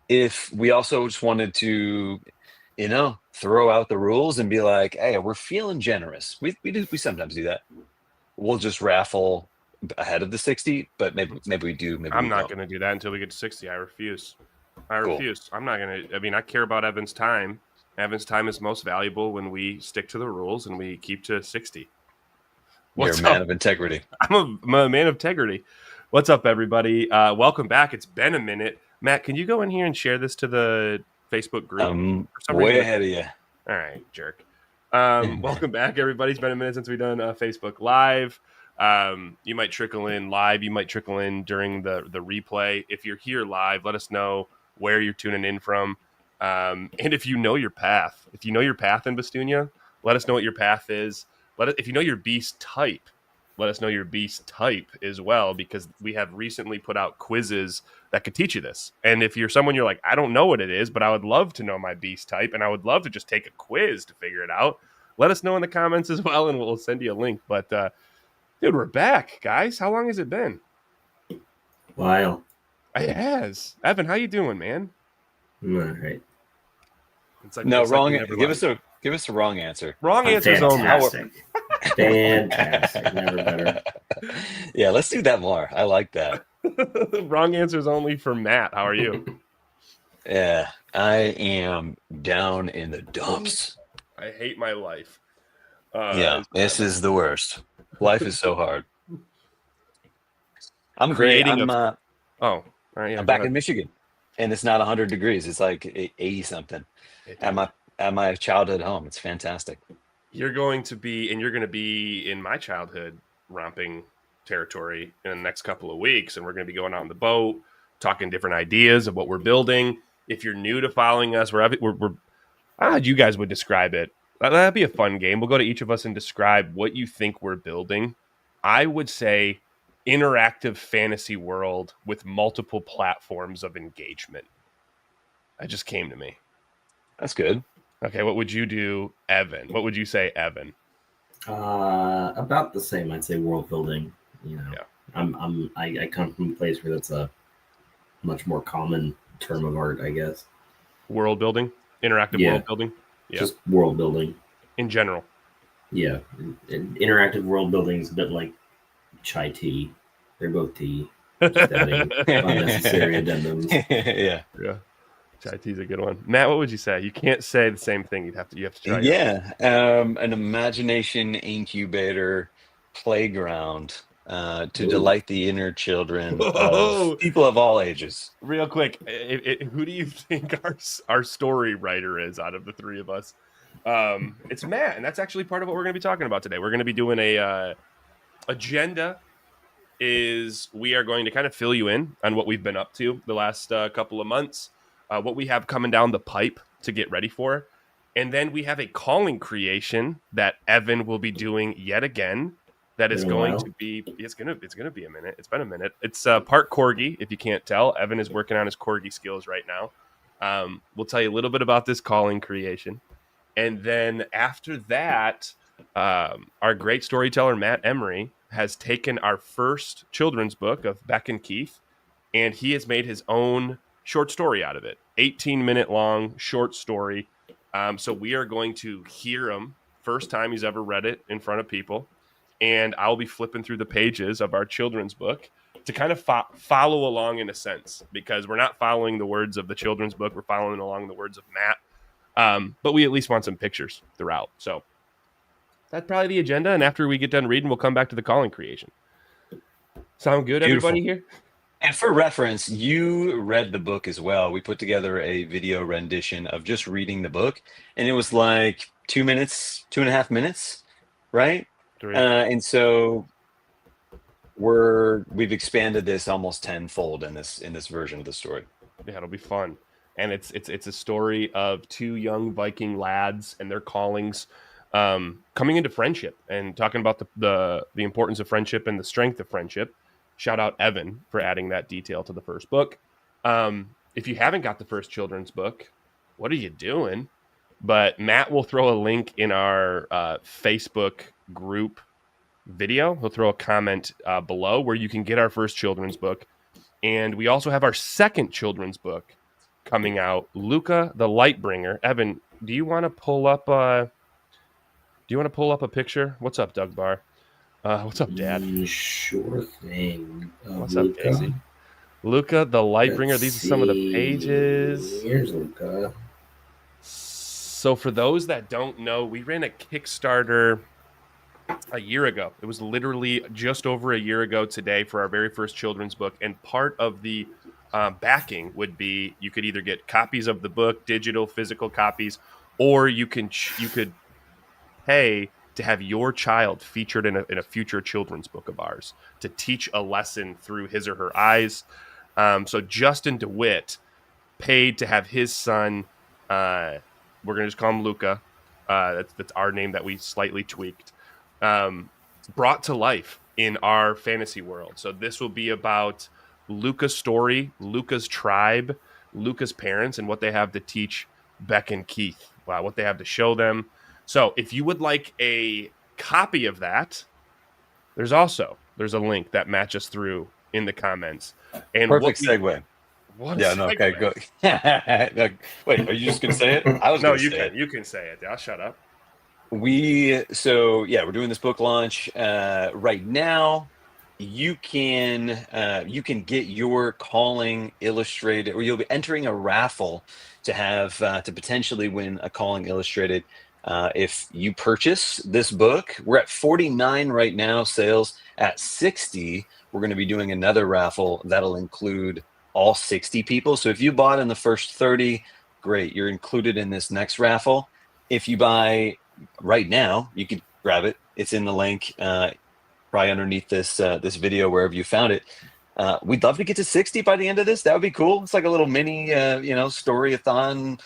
if we also just wanted to, throw out the rules and be like, hey, we're feeling generous. We sometimes do that. We'll just raffle ahead of the 60, but maybe we do, maybe I'm we not don't. going to do that until we get to 60. I refuse. Cool. I'm not going to. I mean, I care about Evan's time. Evan's time is most valuable when we stick to the rules and we keep to 60. You're a What's man up? of integrity. I'm a man of integrity. What's up, everybody? Welcome back. It's been a minute. Matt, can you go in here and share this to the Facebook group? For some Way reason, ahead of you. all right, jerk. Welcome back, everybody. It's been a minute since we've done Facebook Live. You might trickle in live. You might trickle in during the replay. If you're here live, let us know where you're tuning in from. And if you know your path, in Bastunia, let us know what your path is. If you know your beast type, let us know your beast type as well, because we have recently put out quizzes that could teach you this. And if you're someone you're like, I don't know what it is, but I would love to know my beast type, and I would love to just take a quiz to figure it out, let us know in the comments as well, and we'll send you a link. But dude, we're back, guys. How long has it been? While. It has. Evan, how you doing, man? All right. It's like, no, it's wrong. Like Give us a wrong answer. Wrong answers only. Fantastic. Never better. Yeah, let's do that more. I like that. Wrong answers only for Matt. How are you? Yeah, I am down in the dumps. I hate my life. This is the worst. Life is so hard. I'm great. I'm all right, I'm back in Michigan, and it's not 100 degrees. It's like 80 something at my childhood home. It's fantastic. You're going to be in my childhood romping territory in the next couple of weeks, and we're going to be going out on the boat, talking different ideas of what we're building. If you're new to following us, we're you guys would describe it. That'd be a fun game. We'll go to each of us and describe what you think we're building. I would say interactive fantasy world with multiple platforms of engagement. That just came to me. That's good. Okay, what would you do, Evan? What would you say, Evan? About the same. I'd say world building. Yeah. I come from a place where that's a much more common term of art, I guess. World building, interactive world building. Yeah. Just world building in general. Yeah, interactive world building is a bit like chai tea. They're both tea. Just adding unnecessary addendums. Yeah. Chai tea is a good one. Matt, what would you say? You can't say the same thing. You have to try. Yeah, an imagination incubator playground to delight the inner children of people of all ages. Real quick, who do you think our story writer is out of the three of us? It's Matt, and that's actually part of what we're going to be talking about today. We're going to be doing a agenda. We are going to kind of fill you in on what we've been up to the last couple of months. What we have coming down the pipe to get ready for. And then we have a calling creation that Evan will be doing yet again. That is going to be, it's going to be a minute. It's been a minute. It's part Corgi, if you can't tell. Evan is working on his Corgi skills right now. We'll tell you a little bit about this calling creation. And then after that, our great storyteller, Matt Emery, has taken our first children's book of Becc and Ceith, and he has made his own short story out of it. 18-minute long short story. So we are going to hear him first time he's ever read it in front of people. And I'll be flipping through the pages of our children's book to kind of follow along in a sense, because we're not following the words of the children's book. We're following along the words of Matt. But we at least want some pictures throughout. So that's probably the agenda. And after we get done reading, we'll come back to the calling creation. Sound good, Beautiful. Everybody here? And for reference, you read the book as well. We put together a video rendition of just reading the book, and it was like 2 minutes, 2.5 minutes, right? And so we've expanded this almost tenfold in this version of the story. Yeah, it'll be fun. And it's a story of two young Viking lads and their callings coming into friendship and talking about the importance of friendship and the strength of friendship. Shout out Evan for adding that detail to the first book. If you haven't got the first children's book, what are you doing? But Matt will throw a link in our Facebook group video. He'll throw a comment below where you can get our first children's book. And we also have our second children's book coming out. Luca the Lightbringer. Evan, do you want to pull up a picture? What's up, Doug Barr? What's up, Dad? Sure thing. What's up, Luca? Casey? Luca the Lightbringer. Let's These are some of the pages. Here's Luca. So for those that don't know, we ran a Kickstarter a year ago. It was literally just over a year ago today for our very first children's book. And part of the backing would be you could either get copies of the book, digital, physical copies, or you could pay to have your child featured in a future children's book of ours to teach a lesson through his or her eyes. So Justin DeWitt paid to have his son, we're going to just call him Luca. That's our name that we slightly tweaked. Brought to life in our fantasy world. So this will be about Luca's story, Luca's tribe, Luca's parents, and what they have to teach Becc and Ceith. Wow, what they have to show them. So if you would like a copy of that, there's a link that matches through in the comments. And Perfect segue. Yeah, no, okay, good. Wait, are you just gonna say it? I was. No, you can. You can say it. I'll shut up. We're doing this book launch right now. You can get your calling illustrated, or you'll be entering a raffle to have to potentially win a calling illustrated. If you purchase this book, we're at 49 right now, sales at 60. We're going to be doing another raffle that'll include all 60 people. So if you bought in the first 30, great, you're included in this next raffle. If you buy right now, you can grab it. It's in the link, probably underneath this video, wherever you found it. We'd love to get to 60 by the end of this. That would be cool. It's like a little mini, story-a-thon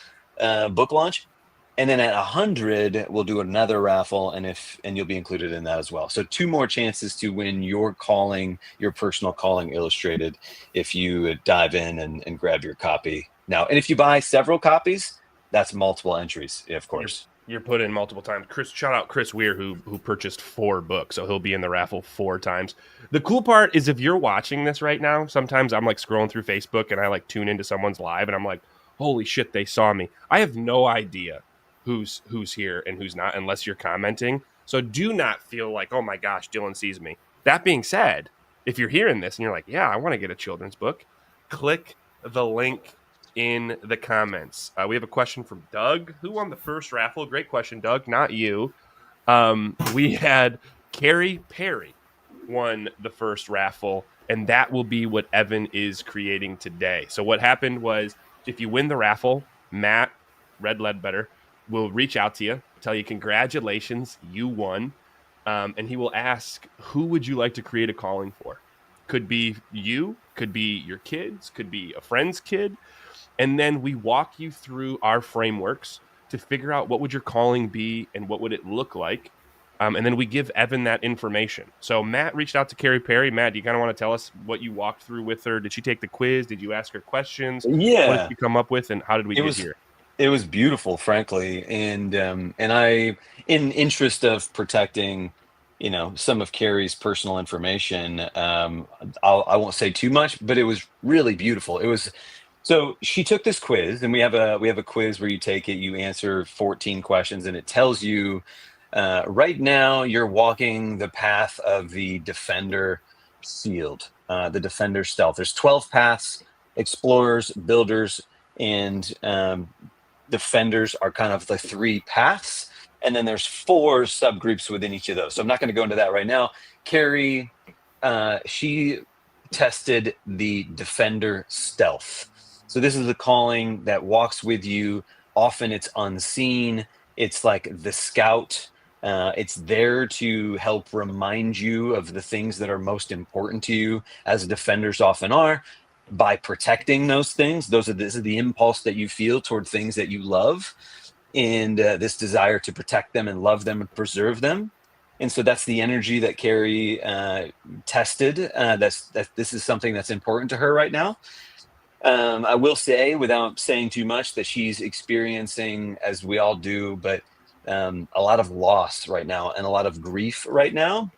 book launch. And then at 100, we'll do another raffle, and you'll be included in that as well. So 2 more chances to win your personal calling illustrated, if you dive in and grab your copy now. And if you buy several copies, that's multiple entries, of course. You're put in multiple times. Shout out Chris Weir, who purchased 4 books, so he'll be in the raffle 4 times. The cool part is, if you're watching this right now, sometimes I'm like scrolling through Facebook and I like tune into someone's live and I'm like, holy shit, they saw me. I have no idea who's here and who's not, unless you're commenting. So do not feel like, oh my gosh, Dylan sees me. That being said, if you're hearing this and you're like, yeah, I want to get a children's book, click the link in the comments. We have a question from Doug. Who won the first raffle? Great question, Doug. Not you. We had Carrie Perry won the first raffle, and that will be what Evan is creating today. So what happened was, if you win the raffle, Matt Red Ledbetter will reach out to you, tell you congratulations, you won, and he will ask, who would you like to create a calling for? Could be you, could be your kids, could be a friend's kid. And then we walk you through our frameworks to figure out what would your calling be and what would it look like. And then we give Evan that information. So Matt reached out to Carrie Perry. Matt, do you kind of want to tell us what you walked through with her? Did she take the quiz? Did you ask her questions? Yeah. What did you come up with, and how did we get here? It was beautiful, frankly. And I, in interest of protecting, some of Carrie's personal information, I won't say too much, but it was really beautiful. So she took this quiz, and we have a quiz where you take it, you answer 14 questions, and it tells you right now you're walking the path of the Defender Shield, the Defender Stealth. There's 12 paths: explorers, builders, and defenders are kind of the 3 paths. And then there's 4 subgroups within each of those. So I'm not going to go into that right now. Carrie, she tested the Defender Stealth. So this is a calling that walks with you. Often it's unseen. It's like the scout. It's there to help remind you of the things that are most important to you, as defenders often are, by protecting those things. This is the impulse that you feel toward things that you love, and this desire to protect them and love them and preserve them. And so that's the energy that Carrie tested. This is something that's important to her right now. I will say, without saying too much, that she's experiencing, as we all do, but a lot of loss right now and a lot of grief right now.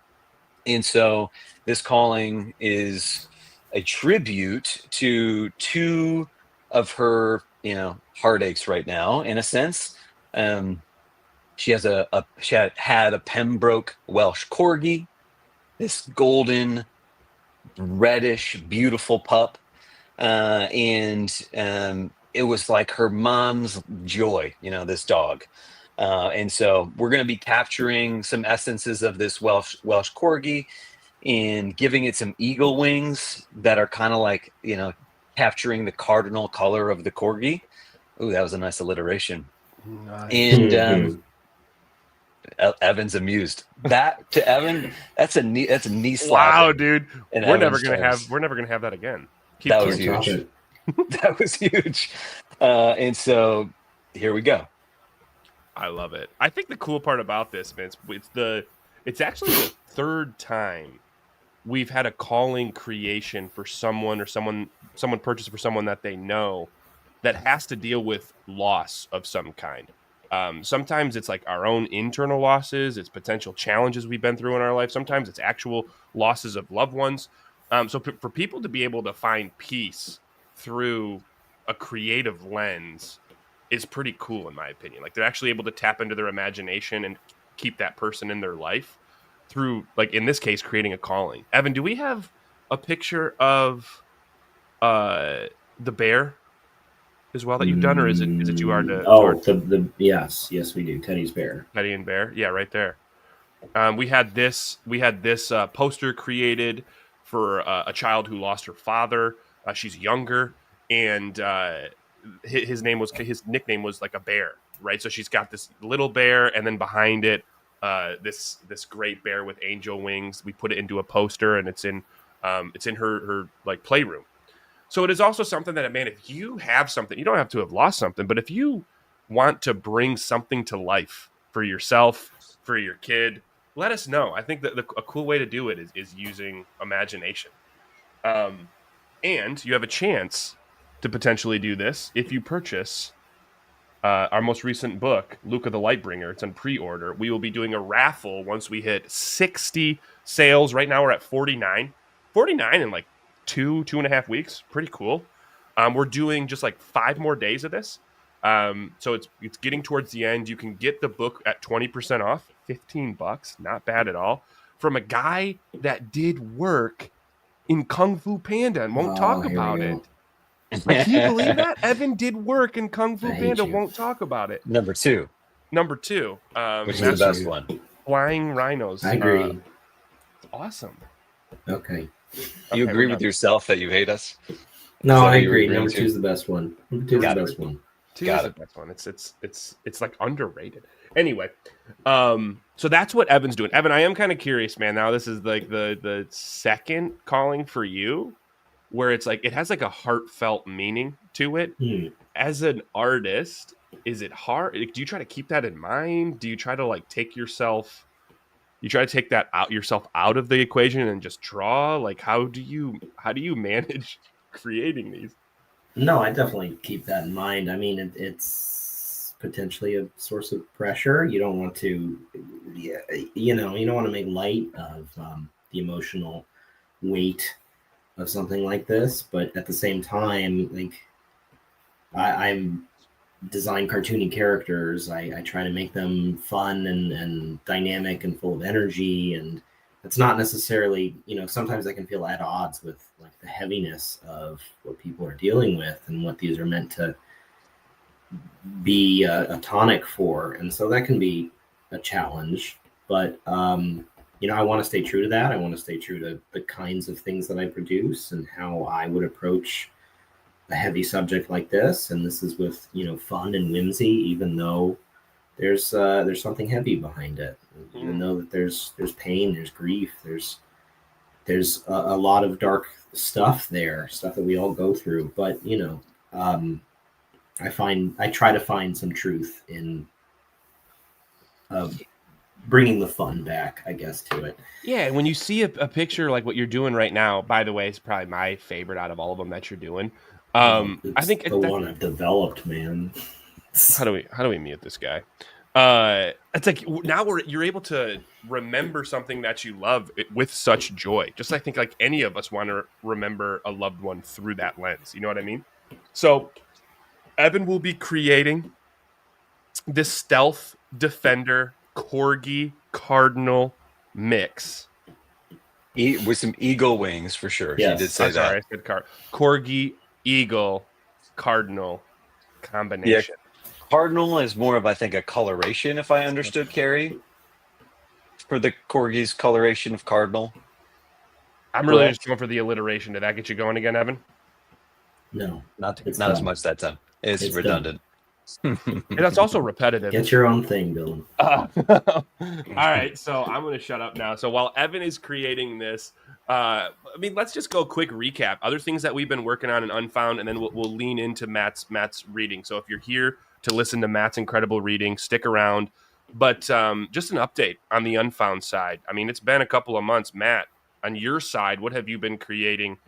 And so this calling is a tribute to 2 of her heartaches right now in a sense. She has had a Pembroke Welsh Corgi, this golden, reddish, beautiful pup, and it was like her mom's joy, this dog. And so we're going to be capturing some essences of this Welsh Corgi and giving it some eagle wings that are kind of like, capturing the cardinal color of the Corgi. Ooh, that was a nice alliteration. Nice. And Evan's amused. That to Evan, that's a knee slap. Wow, dude. in We're never Evan's gonna toes. have that again. That was Can't top huge. it. That was huge. And so here we go. I love it. I think the cool part about this, Vince, it's actually the third time we've had a calling creation for someone or someone purchased for someone that they know that has to deal with loss of some kind. Sometimes it's like our own internal losses, it's potential challenges we've been through in our life. Sometimes it's actual losses of loved ones. So for people to be able to find peace through a creative lens is pretty cool, in my opinion. Like they're actually able to tap into their imagination and keep that person in their life through, like in this case, creating a calling. Evan, do we have a picture of the bear as well that you've done, or is it too hard to? The yes we do. Teddy's bear. Teddy and bear, yeah, right there. We had this poster created for a child who lost her father. She's younger, and his nickname was like a bear, right? So she's got this little bear, and then behind it, this great bear with angel wings. We put it into a poster, and it's in her like playroom. So it is also something that, man, if you have something, you don't have to have lost something, but if you want to bring something to life for yourself, for your kid, let us know. I think that a cool way to do it is using imagination. And you have a chance to potentially do this if you purchase our most recent book, Luca the Lightbringer. It's on pre-order. We will be doing a raffle once we hit 60 sales. Right now we're at 49. 49 in like 2.5 weeks. Pretty cool. We're doing just like 5 more days of this. So it's getting towards the end. You can get the book at 20% off, $15, not bad at all, from a guy that did work in Kung Fu Panda and won't talk about it. Like, can you believe that? Evan did work in Kung Fu Panda, won't talk about it. Number two, which is the best one. Flying rhinos. I agree. Awesome. Okay. You agree with yourself that you hate us? No, I you agree. agreeing Number to? 2 is the best one. Number 2 is the best one. Two Got is it. the best one. It's like underrated. Anyway, so that's what Evan's doing. Evan, I am kind of curious, man. Now this is like the second calling for you, where it's like it has like a heartfelt meaning to it. As an artist, is it hard? Do you try to keep that in mind? Do you try to like take yourself? You try to take that yourself out of the equation and just draw? Like how do you manage creating these? No, I definitely keep that in mind. I mean, it's potentially a source of pressure. You don't want to, you don't want to make light of the emotional weight of something like this. But at the same time, like I'm design cartoony characters. I try to make them fun and dynamic and full of energy, and it's not necessarily, sometimes I can feel at odds with like the heaviness of what people are dealing with and what these are meant to be a tonic for, and so that can be a challenge. But I want to stay true to that. I want to stay true to the kinds of things that I produce and how I would approach a heavy subject like this. And this is with fun and whimsy, even though there's something heavy behind it. Even though that there's pain, there's grief, there's a lot of dark stuff there, stuff that we all go through. But I try to find some truth in bringing the fun back, I guess, to it. Yeah, when you see a picture like what you're doing right now, by the way, it's probably my favorite out of all of them that you're doing. I think the one I've developed, man. How do we mute this guy? It's like now you're able to remember something that you love with such joy. Just I think like any of us want to remember a loved one through that lens. You know what I mean? So Evan will be creating this stealth defender corgi cardinal mix. With some eagle wings for sure. She did Yes. say I'm sorry, that. I said corgi eagle cardinal Yeah, combination. cardinal is more of, I think, a coloration, if I understood Carrie, for the corgi's coloration of cardinal. I'm really just Correct? going for the alliteration. Did that get you going again, Evan? No, Not it's not as done. much that time. It's It's done. redundant. And that's also repetitive. Get your own thing, Dylan. All right, so I'm going to shut up now. So while Evan is creating this, I mean, let's just go quick recap. Other things that we've been working on in Unfound, and then we'll lean into Matt's reading. So if you're here to listen to Matt's incredible reading, stick around. But just an update on the Unfound side. I mean, it's been a couple of months. Matt, on your side, what have you been creating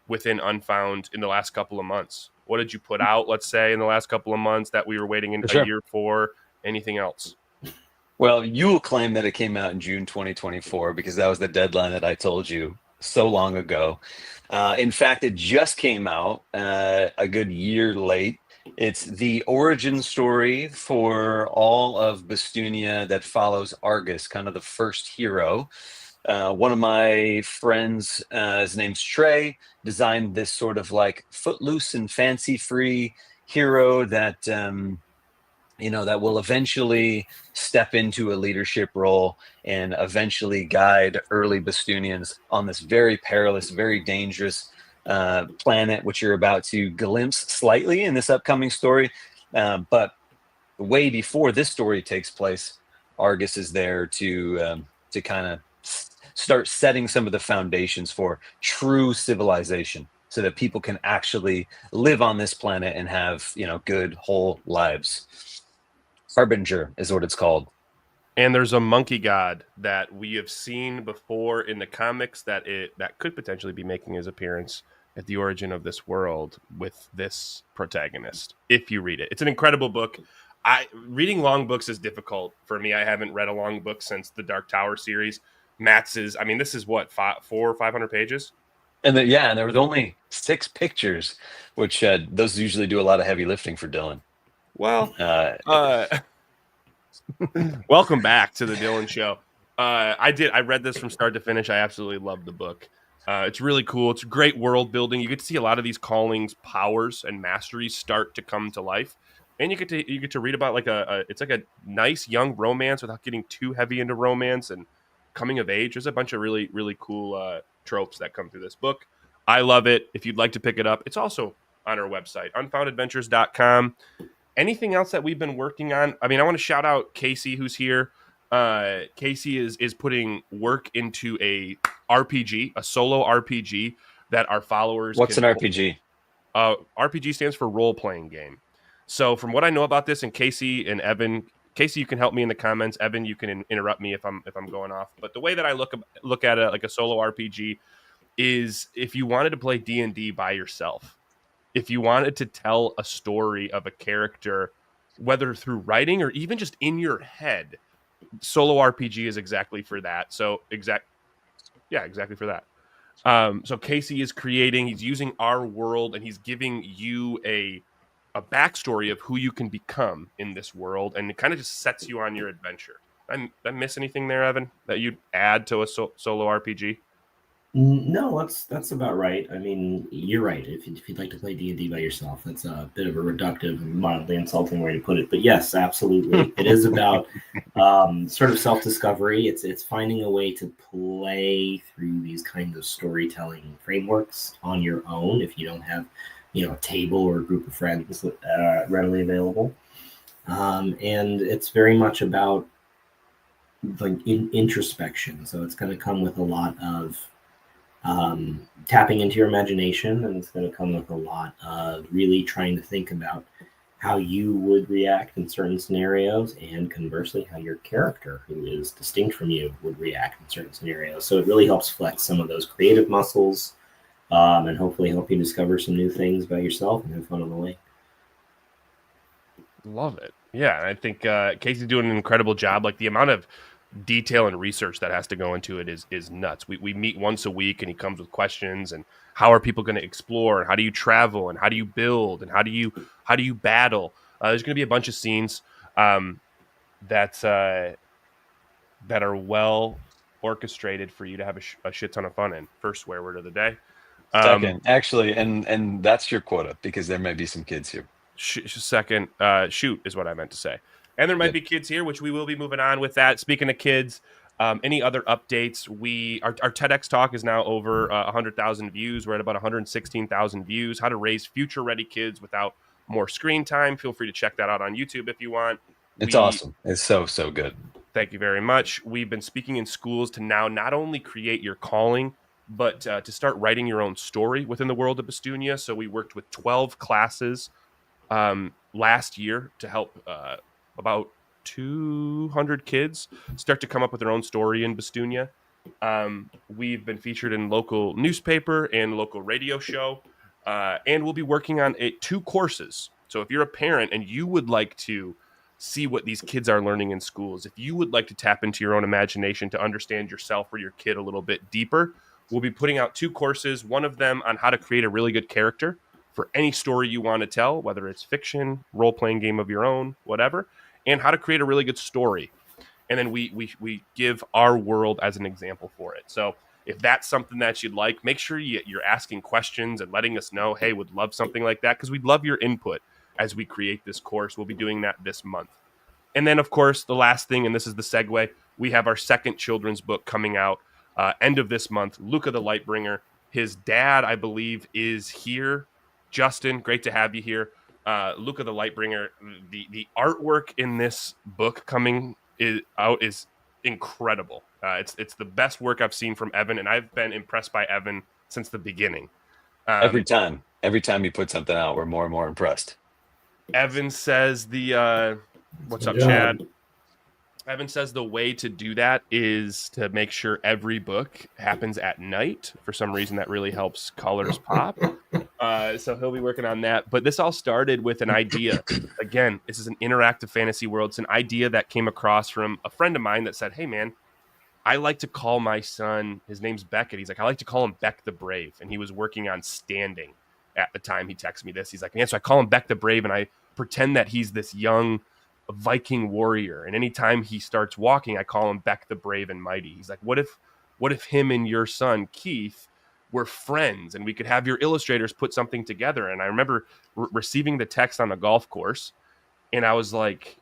within Unfound in the last couple of months? What did you put out, let's say, in the last couple of months that we were waiting For a sure. year for? Anything else? Well, you will claim that it came out in June 2024 because that was the deadline that I told you so long ago. In fact, it just came out a good year late. It's the origin story for all of Bastunia that follows Argus, kind of the first hero. One of my friends, his name's Trey, designed this sort of like footloose and fancy-free hero that that will eventually step into a leadership role and eventually guide early Bastunians on this very perilous, very dangerous planet, which you're about to glimpse slightly in this upcoming story. But way before this story takes place, Argus is there to kind of start setting some of the foundations for true civilization, so that people can actually live on this planet and have good whole lives. Harbinger is what it's called. And there's a monkey god that we have seen before in the comics that could potentially be making his appearance at the origin of this world with this protagonist. If you read it, it's an incredible book. Reading long books is difficult for me. I haven't read a long book since the Dark Tower series. Matt's is, I mean, this is what, 400 or 500 pages? And there was only 6 pictures, which those usually do a lot of heavy lifting for Dylan. Well, welcome back to the Dylan Show. I read this from start to finish. I absolutely love the book. It's really cool. It's great world building. You get to see a lot of these callings, powers, and masteries start to come to life, and you get to read about it's like a nice young romance without getting too heavy into romance and coming of age. There's a bunch of really really cool tropes that come through this book. I love it. If you'd like to pick it up, it's also on our website, unfoundadventures.com. Anything else that we've been working on? I mean, I want to shout out Casey, who's here. Casey is putting work into a RPG, a solo RPG that our followers. What's an RPG? RPG stands for role playing game. So, from what I know about this, and Casey and Evan, Casey, you can help me in the comments. Evan, you can interrupt me if I'm going off. But the way that I look at it, like a solo RPG, is if you wanted to play D&D by yourself. If you wanted to tell a story of a character, whether through writing or even just in your head, solo RPG is exactly for that. So exactly for that. So Casey is he's using our world, and he's giving you a backstory of who you can become in this world, and it kind of just sets you on your adventure. Did I miss anything there, Evan, that you'd add to a solo RPG? No, that's about right. I mean, you're right. If you'd like to play D&D by yourself, that's a bit of a reductive and mildly insulting way to put it. But yes, absolutely, it is about sort of self-discovery. It's finding a way to play through these kinds of storytelling frameworks on your own if you don't have, a table or a group of friends readily available. And it's very much about like introspection. So it's going to come with a lot of tapping into your imagination, and it's going to come with a lot of really trying to think about how you would react in certain scenarios, and conversely how your character, who is distinct from you, would react in certain scenarios. So it really helps flex some of those creative muscles, and hopefully help you discover some new things about yourself and have fun on the way. Love it. Yeah, I think Casey's doing an incredible job. Like the amount of detail and research that has to go into it is nuts. We meet once a week, and he comes with questions and how are people going to explore, and how do you travel, and how do you build, and how do you battle. There's going to be a bunch of scenes that are well orchestrated for you to have a shit ton of fun in. First swear word of the day. Second, actually, and that's your quota, because there may be some kids here. Second, shoot is what I meant to say. And there might be kids here, which we will be moving on with that. Speaking of kids, any other updates? Our TEDx talk is now over 100,000 views. We're at about 116,000 views. How to raise future-ready kids without more screen time. Feel free to check that out on YouTube if you want. It's awesome. It's so good. Thank you very much. We've been speaking in schools to now not only create your calling, but to start writing your own story within the world of Bestunia. So we worked with 12 classes last year to help about 200 kids start to come up with their own story in Bestunia. We've been featured in local newspaper and local radio show, and we'll be working on 2 courses. So if you're a parent and you would like to see what these kids are learning in schools, if you would like to tap into your own imagination to understand yourself or your kid a little bit deeper, we'll be putting out 2 courses, one of them on how to create a really good character for any story you want to tell, whether it's fiction, role-playing game of your own, whatever, and how to create a really good story. And then we give our world as an example for it. So if that's something that you'd like, make sure you're asking questions and letting us know, hey, would love something like that, because we'd love your input as we create this course. We'll be doing that this month. And then, of course, the last thing, and this is the segue, we have our second children's book coming out end of this month, Luca the Lightbringer. His dad, I believe, is here. Justin, great to have you here. Luca the Lightbringer, the artwork in this book coming out is incredible. It's the best work I've seen from Evan, and I've been impressed by Evan since the beginning. Every time you put something out, we're more and more impressed. Evan says what's up, Chad? Evan says the way to do that is to make sure every book happens at night. For some reason, that really helps colors pop. So he'll be working on that. But this all started with an idea. Again, this is an interactive fantasy world. It's an idea that came across from a friend of mine that said, hey, man, I like to call my son, his name's Beckett. He's like, I like to call him Beck the Brave. And he was working on standing at the time he texted me this. He's like, man, so I call him Beck the Brave, and I pretend that he's this young Viking warrior. And anytime he starts walking, I call him Beck the Brave and Mighty. He's like, what if him and your son, Keith, were friends, and we could have your illustrators put something together? And I remember receiving the text on a golf course, and I was like,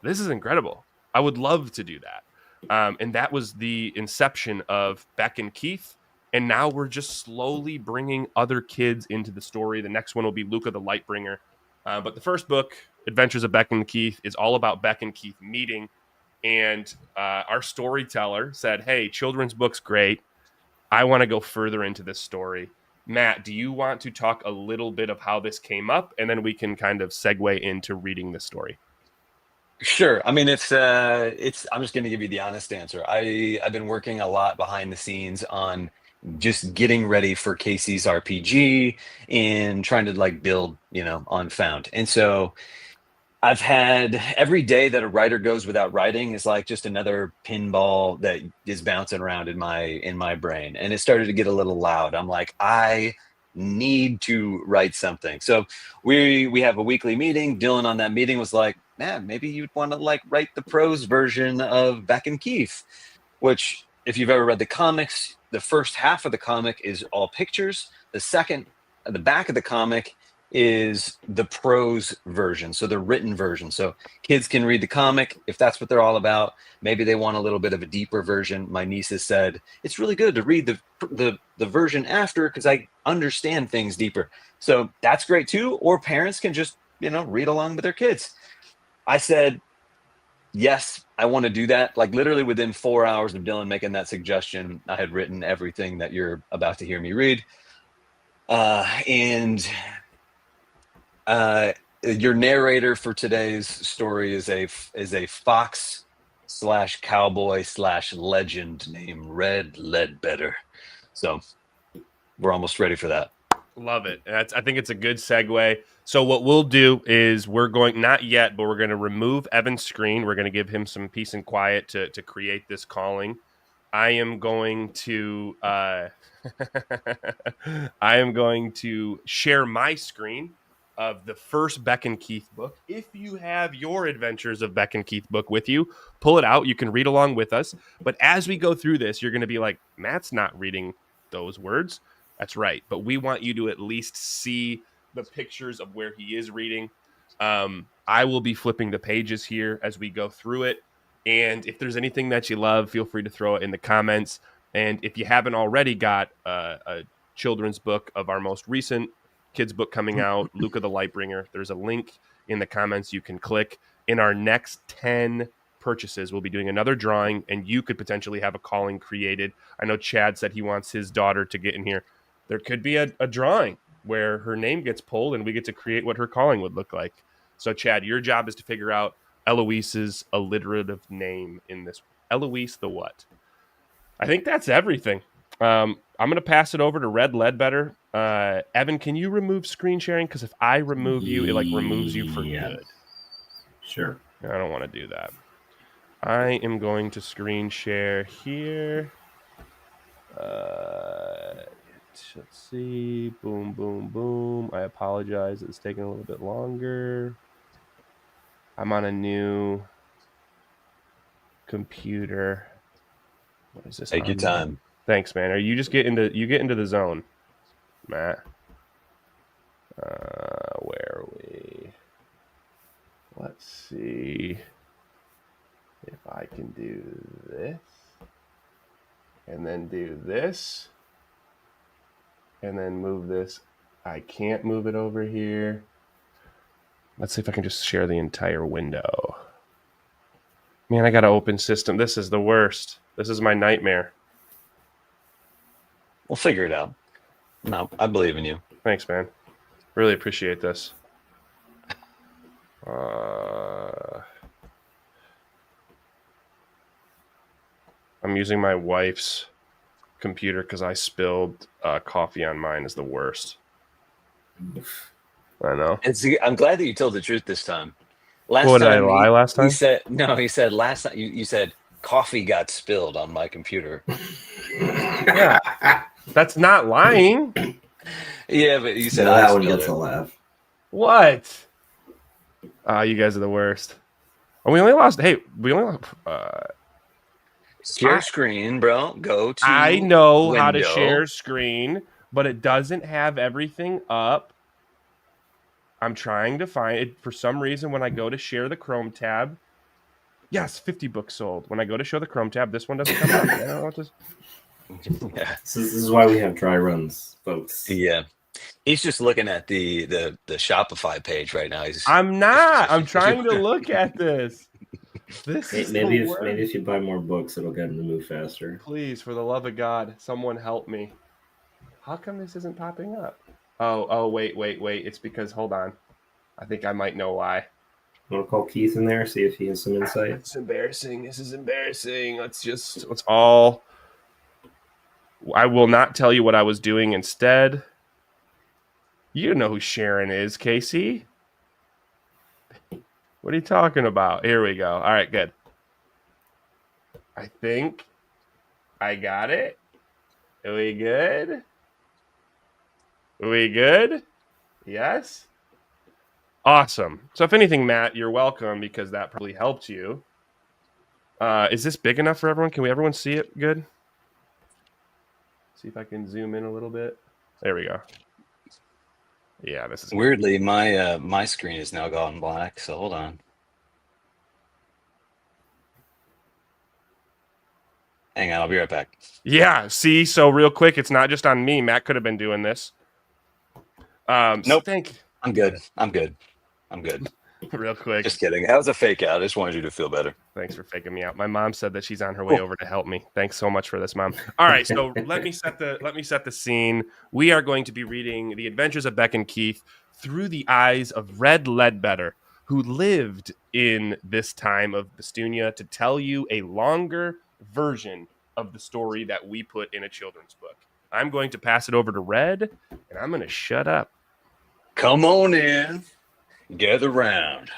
this is incredible. I would love to do that. And that was the inception of Becc and Ceith. And now we're just slowly bringing other kids into the story. The next one will be Luca the Lightbringer. But the first book, Adventures of Becc and Ceith, is all about Becc and Ceith meeting. And our storyteller said, hey, children's book's great. I want to go further into this story. Matt, do you want to talk a little bit of how this came up? And then we can kind of segue into reading the story. Sure. I mean, it's I'm just going to give you the honest answer. I've been working a lot behind the scenes on just getting ready for Casey's RPG and trying to like build, on Found. And so I've had every day that a writer goes without writing is like just another pinball that is bouncing around in my brain. And it started to get a little loud. I'm like, I need to write something. So we have a weekly meeting. Dylan on that meeting was like, man, maybe you'd want to like write the prose version of Becc and Ceith, which if you've ever read the comics, the first half of the comic is all pictures. The back of the comic is the prose version, so the written version. So kids can read the comic if that's what they're all about. Maybe they want a little bit of a deeper version. My niece has said it's really good to read the version after because I understand things deeper. So that's great too. Or parents can just read along with their kids. I said, yes, I want to do that. Like literally within 4 hours of Dylan making that suggestion, I had written everything that you're about to hear me read. Your narrator for today's story is a fox/cowboy/legend named Red Ledbetter. So we're almost ready for that. Love it. I think it's a good segue. So what we'll do is we're going, not yet, but we're going to remove Evan's screen. We're going to give him some peace and quiet to create this calling. I am going to I am going to share my screen of the first Becc and Ceith book. If you have your Adventures of Becc and Ceith book with you, pull it out. You can read along with us. But as we go through this, you're going to be like, Matt's not reading those words. That's right. But we want you to at least see the pictures of where he is reading. I will be flipping the pages here as we go through it. And if there's anything that you love, feel free to throw it in the comments. And if you haven't already got a children's book of our most recent kids book coming out, Luca the Lightbringer, there's a link in the comments you can click. In our next 10 purchases, we'll be doing another drawing, and you could potentially have a calling created. I know Chad said he wants his daughter to get in here. There could be a drawing where her name gets pulled and we get to create what her calling would look like. So, Chad, your job is to figure out Eloise's alliterative name in this. Eloise the what? I think that's everything. I'm going to pass it over to Red Ledbetter. Evan, can you remove screen sharing? Because if I remove you, it removes you for good. Sure. I don't want to do that. I am going to screen share here. Let's see. Boom, boom, boom. I apologize. It's taking a little bit longer. I'm on a new computer. What is this? Take your time. Thanks, man. Are you just get into the zone, Matt? Where are we? Let's see if I can do this, and then do this, and then move this. I can't move it over here. Let's see if I can just share the entire window. Man, I got to open system. This is the worst. This is my nightmare. We'll figure it out. No, I believe in you. Thanks, man. Really appreciate this. I'm using my wife's computer because I spilled coffee on mine. Is the worst. I know. I'm glad that you told the truth this time. Did I lie last time? He said last time you said coffee got spilled on my computer. Yeah, that's not lying. Yeah, but you said that one gets a laugh. What? You guys are the worst. Oh, we only lost. Share screen, bro. Go to. I know window. how to share screen, but it doesn't have everything up. I'm trying to find it for some reason when I go to share the Chrome tab. Yes, 50 books sold. When I go to show the Chrome tab, this one doesn't come up. I don't know what this. Yeah. This is why we have dry runs, folks. Yeah. He's just looking at the Shopify page right now. I'm not. I'm trying to look at this. This is maybe if you buy more books, it'll get them to move faster. Please, for the love of God, someone help me. How come this isn't popping up? Oh, wait. It's because, hold on. I think I might know why. Want to call Keith in there, see if he has some insight? It's embarrassing. This is embarrassing. Let's all. I will not tell you what I was doing instead. You know who Sharon is, Casey. What are you talking about? Here we go. All right, good. I think I got it. Are we good? Are we good? Yes? Awesome. So if anything, Matt, you're welcome because that probably helped you. Is this big enough for everyone? Can everyone see it good? See if I can zoom in a little bit. There we go. Yeah, this is weirdly my screen is now gone black. So hold on. Hang on, I'll be right back. Yeah, see, so real quick, it's not just on me. Matt could have been doing this. Nope. So I'm good. Real quick. Just kidding. That was a fake out. I just wanted you to feel better. Thanks for faking me out. My mom said that she's on her way over to help me. Thanks so much for this, Mom. All right, so let me set the scene. We are going to be reading The Adventures of Becc and Ceith through the eyes of Red Ledbetter, who lived in this time of Bestunia to tell you a longer version of the story that we put in a children's book. I'm going to pass it over to Red, and I'm going to shut up. Come on in. Gather round.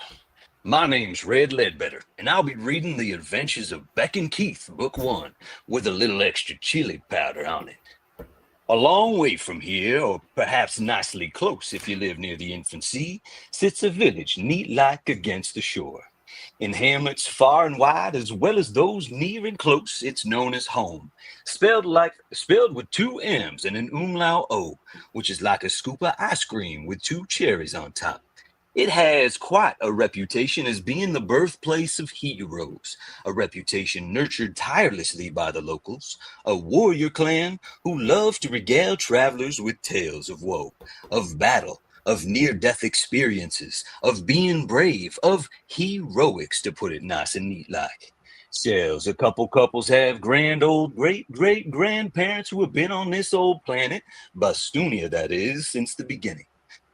My name's Red Ledbetter, and I'll be reading The Adventures of Becc and Ceith, Book 1, with a little extra chili powder on it. A long way from here, or perhaps nicely close if you live near the infant sea, sits a village neat-like against the shore. In hamlets far and wide, as well as those near and close, it's known as home, spelled with 2 M's and an umlaut O, which is like a scoop of ice cream with 2 cherries on top. It has quite a reputation as being the birthplace of heroes, a reputation nurtured tirelessly by the locals, a warrior clan who love to regale travelers with tales of woe, of battle, of near-death experiences, of being brave, of heroics, to put it nice and neat like. Shells, a couple couples have grand old great-great-grandparents who have been on this old planet, Bastunia that is, since the beginning.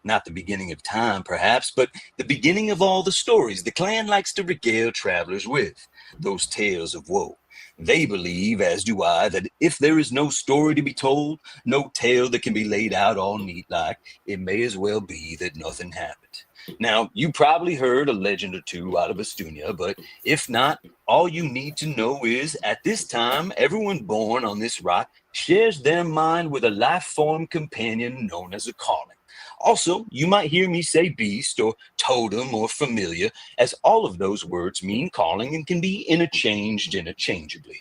Not the beginning of time, perhaps, but the beginning of all the stories the clan likes to regale travelers with, those tales of woe. They believe, as do I, that if there is no story to be told, no tale that can be laid out all neat-like, it may as well be that nothing happened. Now, you probably heard a legend or two out of Bastunia, but if not, all you need to know is, at this time, everyone born on this rock shares their mind with a life-form companion known as a calling. Also, you might hear me say beast or totem or familiar, as all of those words mean calling and can be interchanged interchangeably.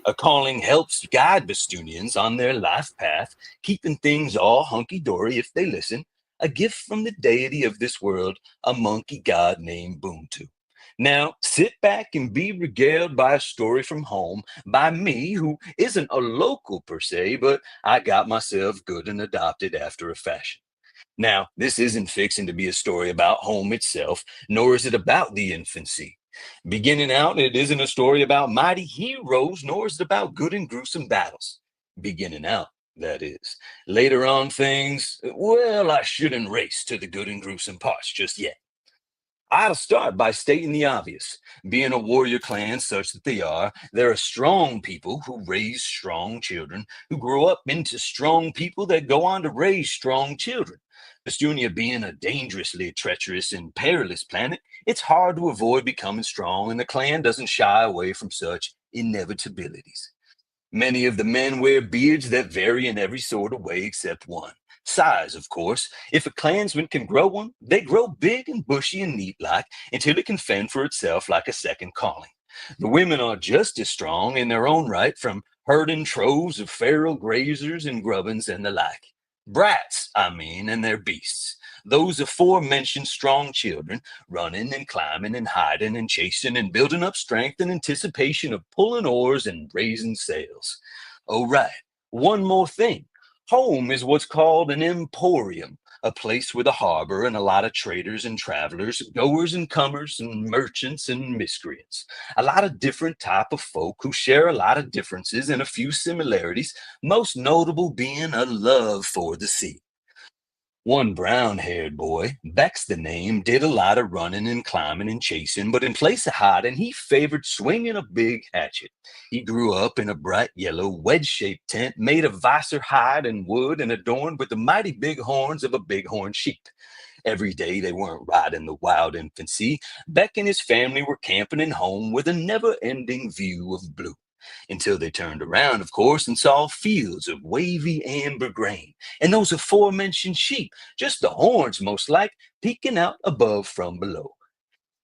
A calling helps guide Bastunians on their life path, keeping things all hunky-dory if they listen. A gift from the deity of this world, a monkey god named Boontu. Now, sit back and be regaled by a story from home, by me, who isn't a local per se, but I got myself good and adopted after a fashion. Now, this isn't fixing to be a story about home itself, nor is it about the infancy. Beginning out, it isn't a story about mighty heroes, nor is it about good and gruesome battles. Beginning out, that is. Later on, things, well, I shouldn't race to the good and gruesome parts just yet. I'll start by stating the obvious. Being a warrior clan such that they are, there are strong people who raise strong children, who grow up into strong people that go on to raise strong children. Estunia being a dangerously treacherous and perilous planet, it's hard to avoid becoming strong, and the clan doesn't shy away from such inevitabilities. Many of the men wear beards that vary in every sort of way except one. Size, of course. If a clansman can grow one, they grow big and bushy and neat-like until it can fend for itself like a second calling. The women are just as strong in their own right, from herding troves of feral grazers and grubbins and the like. Brats, I mean, and their beasts. Those aforementioned strong children, running and climbing and hiding and chasing and building up strength in anticipation of pulling oars and raising sails. Oh, right. One more thing. Home is what's called an emporium, a place with a harbor and a lot of traders and travelers, goers and comers and merchants and miscreants. A lot of different type of folk who share a lot of differences and a few similarities, most notable being a love for the sea. One brown-haired boy, Beck's the name, did a lot of running and climbing and chasing, but in place of hiding, he favored swinging a big hatchet. He grew up in a bright yellow, wedge-shaped tent made of vicer hide and wood and adorned with the mighty big horns of a bighorn sheep. Every day they weren't riding the wild infancy. Beck and his family were camping in home with a never-ending view of blue. Until they turned around, of course, and saw fields of wavy amber grain, and those aforementioned sheep, just the horns most like, peeking out above from below.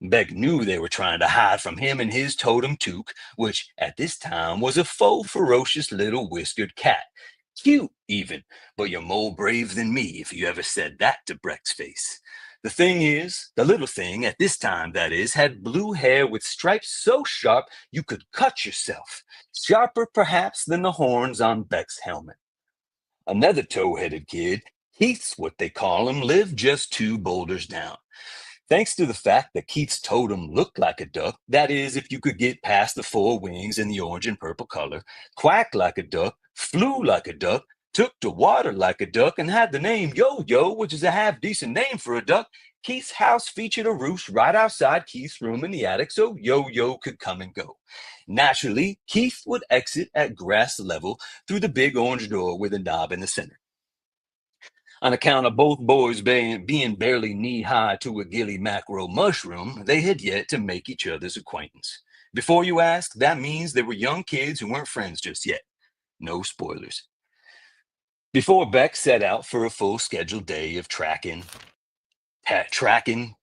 Beck knew they were trying to hide from him and his totem toque, which at this time was a faux ferocious little whiskered cat. Cute, even, but you're more brave than me if you ever said that to Breck's face. The thing is, the little thing, at this time that is, had blue hair with stripes so sharp you could cut yourself, sharper perhaps than the horns on Beck's helmet. Another tow-headed kid, Keith's what they call him, lived just 2 boulders down. Thanks to the fact that Keith's totem looked like a duck, that is, if you could get past the 4 wings in the orange and purple color, quacked like a duck, flew like a duck, took to water like a duck, and had the name Yo-Yo, which is a half-decent name for a duck, Keith's house featured a roost right outside Keith's room in the attic so Yo-Yo could come and go. Naturally, Keith would exit at grass level through the big orange door with a knob in the center. On account of both boys being barely knee-high to a gilly mackerel mushroom, they had yet to make each other's acquaintance. Before you ask, that means they were young kids who weren't friends just yet. No spoilers. Before Becc set out for a full scheduled day of tracking, trapping,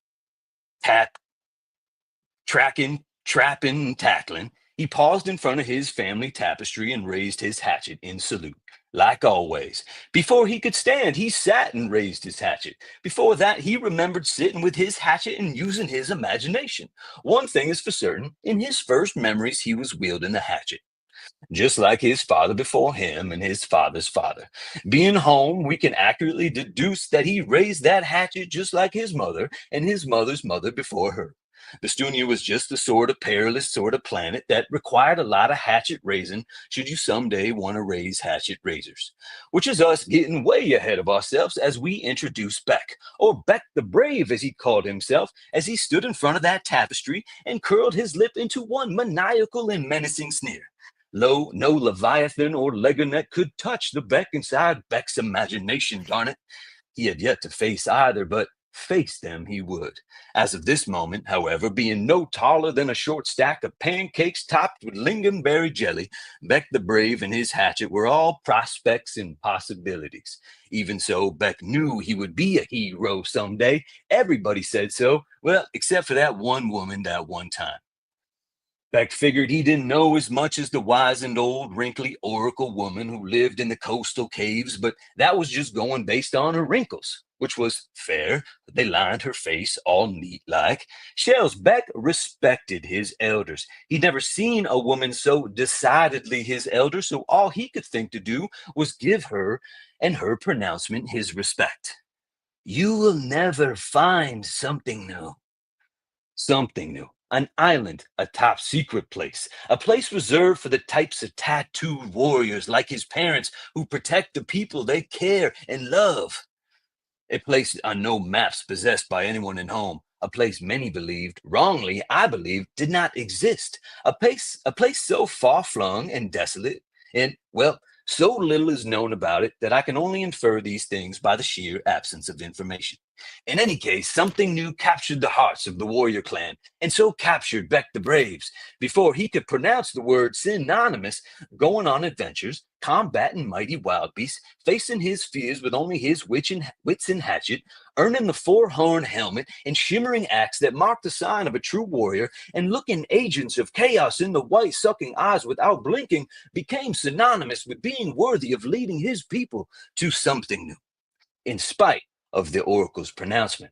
and tackling, he paused in front of his family tapestry and raised his hatchet in salute. Like always. Before he could stand, he sat and raised his hatchet. Before that, he remembered sitting with his hatchet and using his imagination. One thing is for certain, in his first memories, he was wielding the hatchet. Just like his father before him and his father's father. Being home, we can accurately deduce that he raised that hatchet just like his mother and his mother's mother before her. Bestunia was just the sort of perilous sort of planet that required a lot of hatchet raising should you someday want to raise hatchet raisers. Which is us getting way ahead of ourselves as we introduce Becc, or Becc the Brave as he called himself, as he stood in front of that tapestry and curled his lip into one maniacal and menacing sneer. Lo, no Leviathan or Legonet could touch the Becc inside Beck's imagination, darn it. He had yet to face either, but face them he would. As of this moment, however, being no taller than a short stack of pancakes topped with lingonberry jelly, Becc the Brave and his hatchet were all prospects and possibilities. Even so, Becc knew he would be a hero someday. Everybody said so, well, except for that one woman that one time. Becc figured he didn't know as much as the wizened old wrinkly oracle woman who lived in the coastal caves, but that was just going based on her wrinkles, which was fair. They lined her face all neat-like. Shells, Becc respected his elders. He'd never seen a woman so decidedly his elder, so all he could think to do was give her and her pronouncement his respect. You will never find something new. Something new. An island, a top secret place, a place reserved for the types of tattooed warriors like his parents who protect the people they care and love. A place on no maps possessed by anyone in home, a place many believed, wrongly I believe, did not exist, a place so far-flung and desolate, and, well, so little is known about it that I can only infer these things by the sheer absence of information. In any case, something new captured the hearts of the warrior clan, and so captured Becc the Braves. Before he could pronounce the word synonymous, going on adventures, combating mighty wild beasts, facing his fears with only his wits and hatchet, earning the four-horn helmet and shimmering axe that marked the sign of a true warrior, and looking agents of chaos in the white sucking eyes without blinking, became synonymous with being worthy of leading his people to something new, in spite of the oracle's pronouncement.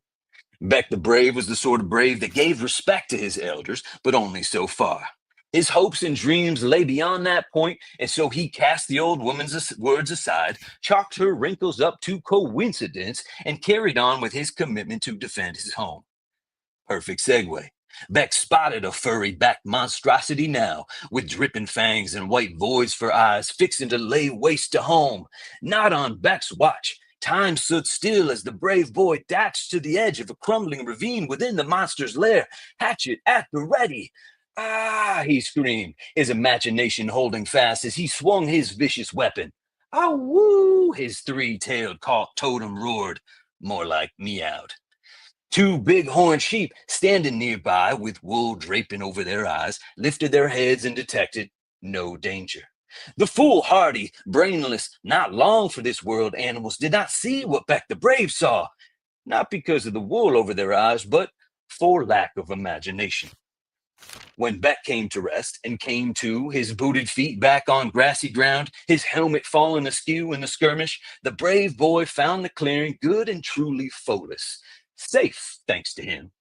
Becc the Brave was the sort of brave that gave respect to his elders, but only so far. His hopes and dreams lay beyond that point, and so he cast the old woman's words aside, chalked her wrinkles up to coincidence, and carried on with his commitment to defend his home. Perfect segue. Becc spotted a furry-backed monstrosity now, with dripping fangs and white voids for eyes, fixing to lay waste to home. Not on Beck's watch. Time stood still as the brave boy dashed to the edge of a crumbling ravine within the monster's lair, hatchet at the ready. Ah, he screamed, his imagination holding fast as he swung his vicious weapon. Ah, woo, his three-tailed totem roared, more like meowed. Two big-horned sheep standing nearby with wool draping over their eyes lifted their heads and detected no danger. The foolhardy, brainless, not long for this world animals did not see what Becc the Brave saw, not because of the wool over their eyes, but for lack of imagination. When Becc came to rest and came to, his booted feet back on grassy ground, his helmet falling askew in the skirmish, the brave boy found the clearing good and truly foeless. Safe, thanks to him.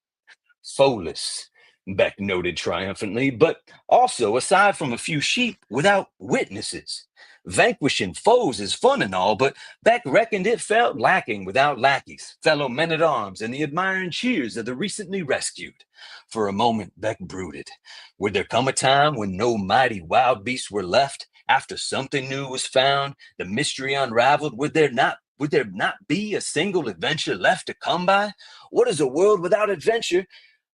Foeless, Becc noted triumphantly, but also, aside from a few sheep, without witnesses. Vanquishing foes is fun and all, but Becc reckoned it felt lacking without lackeys, fellow men-at-arms, and the admiring cheers of the recently rescued. For a moment, Becc brooded. Would there come a time when no mighty wild beasts were left? After something new was found, the mystery unraveled, would there not Would there not be a single adventure left to come by? What is a world without adventure,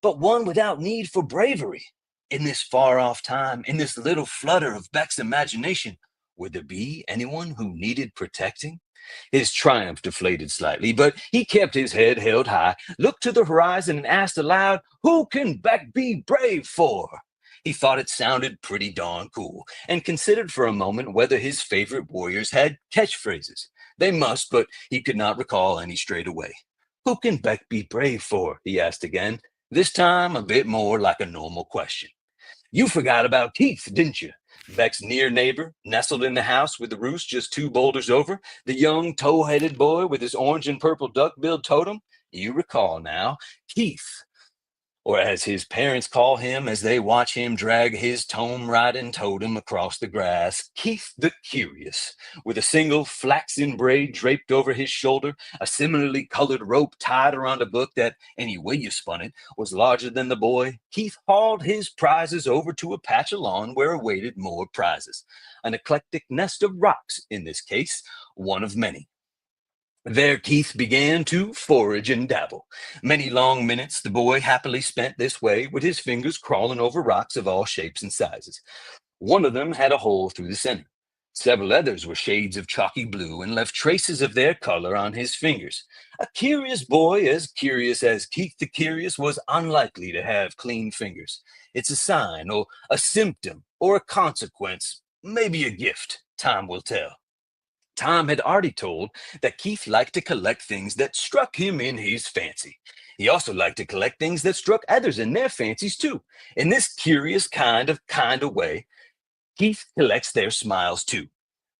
but one without need for bravery? In this far-off time, in this little flutter of Beck's imagination, would there be anyone who needed protecting? His triumph deflated slightly, but he kept his head held high, looked to the horizon, and asked aloud, "Who can Beck be brave for?" He thought it sounded pretty darn cool, and considered for a moment whether his favorite warriors had catchphrases. They must, but he could not recall any straight away. "Who can Beck be brave for?" he asked again, this time a bit more like a normal question. "You forgot about Keith, didn't you?" Beck's near neighbor, nestled in the house with the roost just 2 boulders over, the young tow-headed boy with his orange and purple duck-billed totem. You recall now, Keith, or as his parents call him as they watch him drag his tome-riding totem across the grass, Keith the Curious, with a single flaxen braid draped over his shoulder, a similarly colored rope tied around a book that, any way you spun it, was larger than the boy. Keith hauled his prizes over to a patch of lawn where awaited more prizes. An eclectic nest of rocks, in this case, one of many. There Keith began to forage and dabble. Many long minutes the boy happily spent this way, with his fingers crawling over rocks of all shapes and sizes. One of them had a hole through the center. Several others were shades of chalky blue and left traces of their color on his fingers. A curious boy, as curious as Keith the Curious, was unlikely to have clean fingers. It's a sign, or a symptom, or a consequence, maybe a gift. Time will tell. Tom had already told that Keith liked to collect things that struck him in his fancy. He also liked to collect things that struck others in their fancies too. In this curious kind of way, Keith collects their smiles too.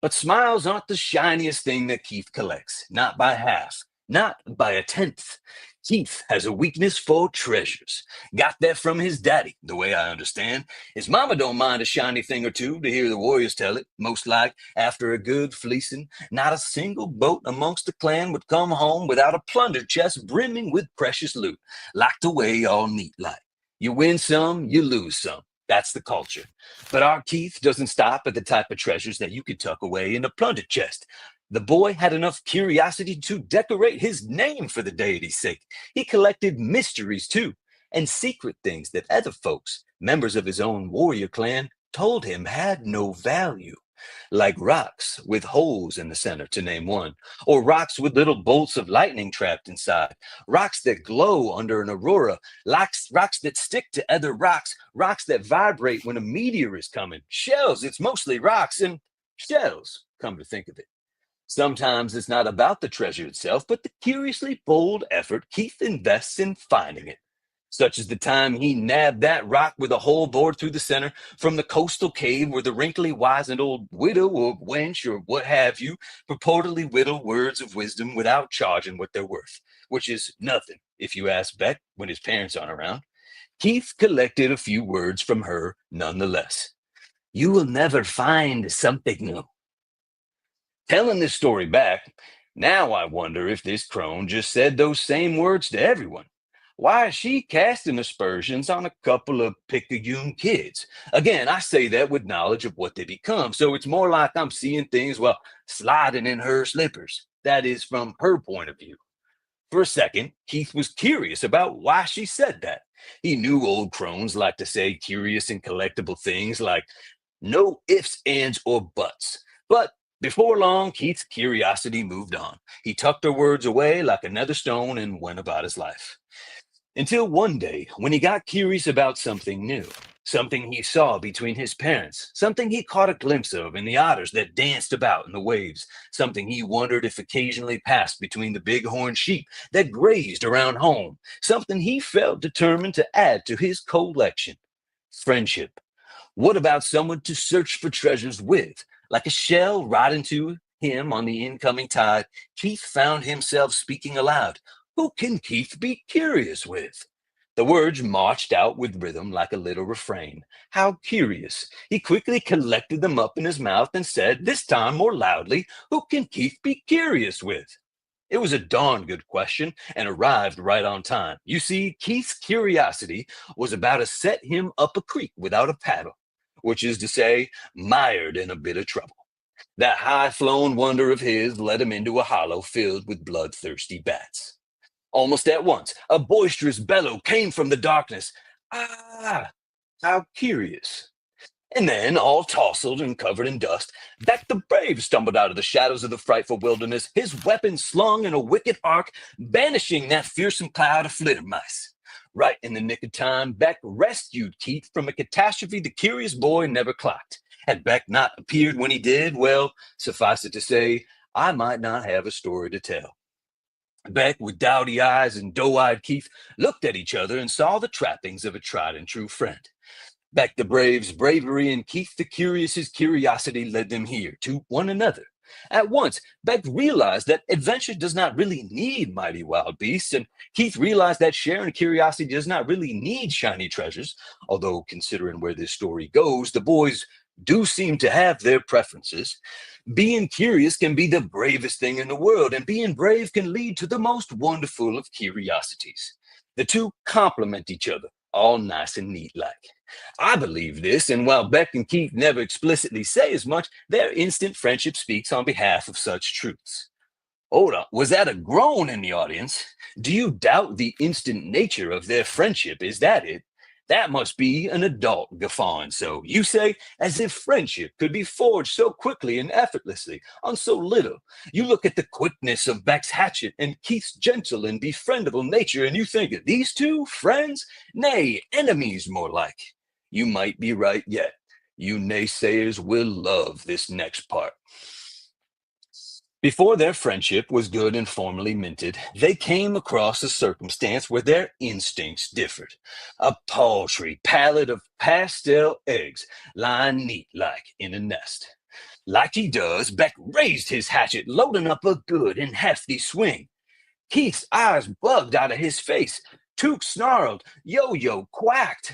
But smiles aren't the shiniest thing that Keith collects, not by half, not by a tenth. Keith has a weakness for treasures. Got that from his daddy, the way I understand. His mama don't mind a shiny thing or two, to hear the warriors tell it. Most like, after a good fleecing, not a single boat amongst the clan would come home without a plunder chest brimming with precious loot, locked away all neat like. You win some, you lose some. That's the culture. But our Keith doesn't stop at the type of treasures that you could tuck away in a plunder chest. The boy had enough curiosity to decorate his name for the deity's sake. He collected mysteries too, and secret things that other folks, members of his own warrior clan, told him had no value. Like rocks with holes in the center, to name one, or rocks with little bolts of lightning trapped inside, rocks that glow under an aurora, rocks that stick to other rocks, rocks that vibrate when a meteor is coming, shells, it's mostly rocks and shells, come to think of it. Sometimes it's not about the treasure itself, but the curiously bold effort Keith invests in finding it. Such as the time he nabbed that rock with a hole bored through the center from the coastal cave where the wrinkly, wizened old widow or wench or what have you purportedly whittle words of wisdom without charging what they're worth, which is nothing, if you ask Beck, when his parents aren't around. Keith collected a few words from her nonetheless. "You will never find something new." Telling this story back, now I wonder if this crone just said those same words to everyone. Why is she casting aspersions on a couple of picayune kids? Again, I say that with knowledge of what they become, so it's more like I'm seeing things, well, sliding in her slippers. That is from her point of view. For a second, Keith was curious about why she said that. He knew old crones like to say curious and collectible things like no ifs, ands, or buts. But before long, Keith's curiosity moved on. He tucked her words away like another stone and went about his life. Until one day, when he got curious about something new, something he saw between his parents, something he caught a glimpse of in the otters that danced about in the waves, something he wondered if occasionally passed between the bighorn sheep that grazed around home, something he felt determined to add to his collection. Friendship. What about someone to search for treasures with? Like a shell riding to him on the incoming tide, Keith found himself speaking aloud. Who can Keith be curious with? The words marched out with rhythm like a little refrain. How curious. He quickly collected them up in his mouth and said, this time more loudly, who can Keith be curious with? It was a darn good question and arrived right on time. You see, Keith's curiosity was about to set him up a creek without a paddle, which is to say, mired in a bit of trouble. That high-flown wonder of his led him into a hollow filled with bloodthirsty bats. Almost at once, a boisterous bellow came from the darkness. Ah, how curious. And then, all tousled and covered in dust, Becc the Brave stumbled out of the shadows of the frightful wilderness, his weapon slung in a wicked arc, banishing that fearsome cloud of flittermice. Right in the nick of time, Becc rescued Keith from a catastrophe the curious boy never clocked. Had Becc not appeared when he did, well, suffice it to say, I might not have a story to tell. Becc, with dowdy eyes and doe-eyed Keith, looked at each other and saw the trappings of a tried and true friend. Becc the Brave's bravery and Keith the Curious's curiosity led them here to one another. At once, Becc realized that adventure does not really need mighty wild beasts, and Keith realized that sharing curiosity does not really need shiny treasures, although considering where this story goes, the boys do seem to have their preferences. Being curious can be the bravest thing in the world, and being brave can lead to the most wonderful of curiosities. The two complement each other, all nice and neat like. I believe this, and while Becc and Keith never explicitly say as much, their instant friendship speaks on behalf of such truths. Hold up, was that a groan in the audience? Do you doubt the instant nature of their friendship? Is that it? That must be an adult guffawing so. You say, as if friendship could be forged so quickly and effortlessly on so little. You look at the quickness of Beck's hatchet and Keith's gentle and befriendable nature, and you think, of these two friends? Nay, enemies more like. You might be right yet. You naysayers will love this next part. Before their friendship was good and formally minted, they came across a circumstance where their instincts differed. A paltry pallet of pastel eggs lying neat-like in a nest. Like he does, Becc raised his hatchet, loading up a good and hefty swing. Keith's eyes bugged out of his face. Took snarled. Yo-yo quacked.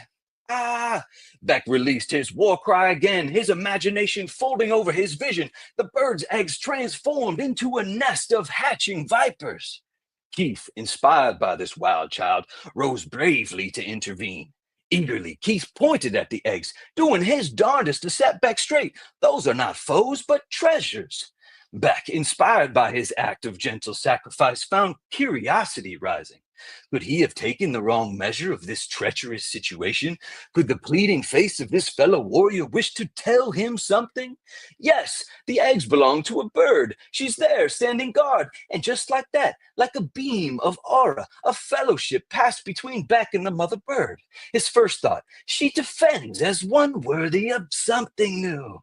Ah! Becc released his war cry again, his imagination folding over his vision. The bird's eggs transformed into a nest of hatching vipers. Keith, inspired by this wild child, rose bravely to intervene. Eagerly, Keith pointed at the eggs, doing his darndest to set Becc straight. Those are not foes, but treasures. Becc, inspired by his act of gentle sacrifice, found curiosity rising. Could he have taken the wrong measure of this treacherous situation? Could the pleading face of this fellow warrior wish to tell him something? Yes, the eggs belong to a bird. She's there, standing guard. And just like that, like a beam of aura, a fellowship passed between Becc and the mother bird. His first thought, she defends as one worthy of something new.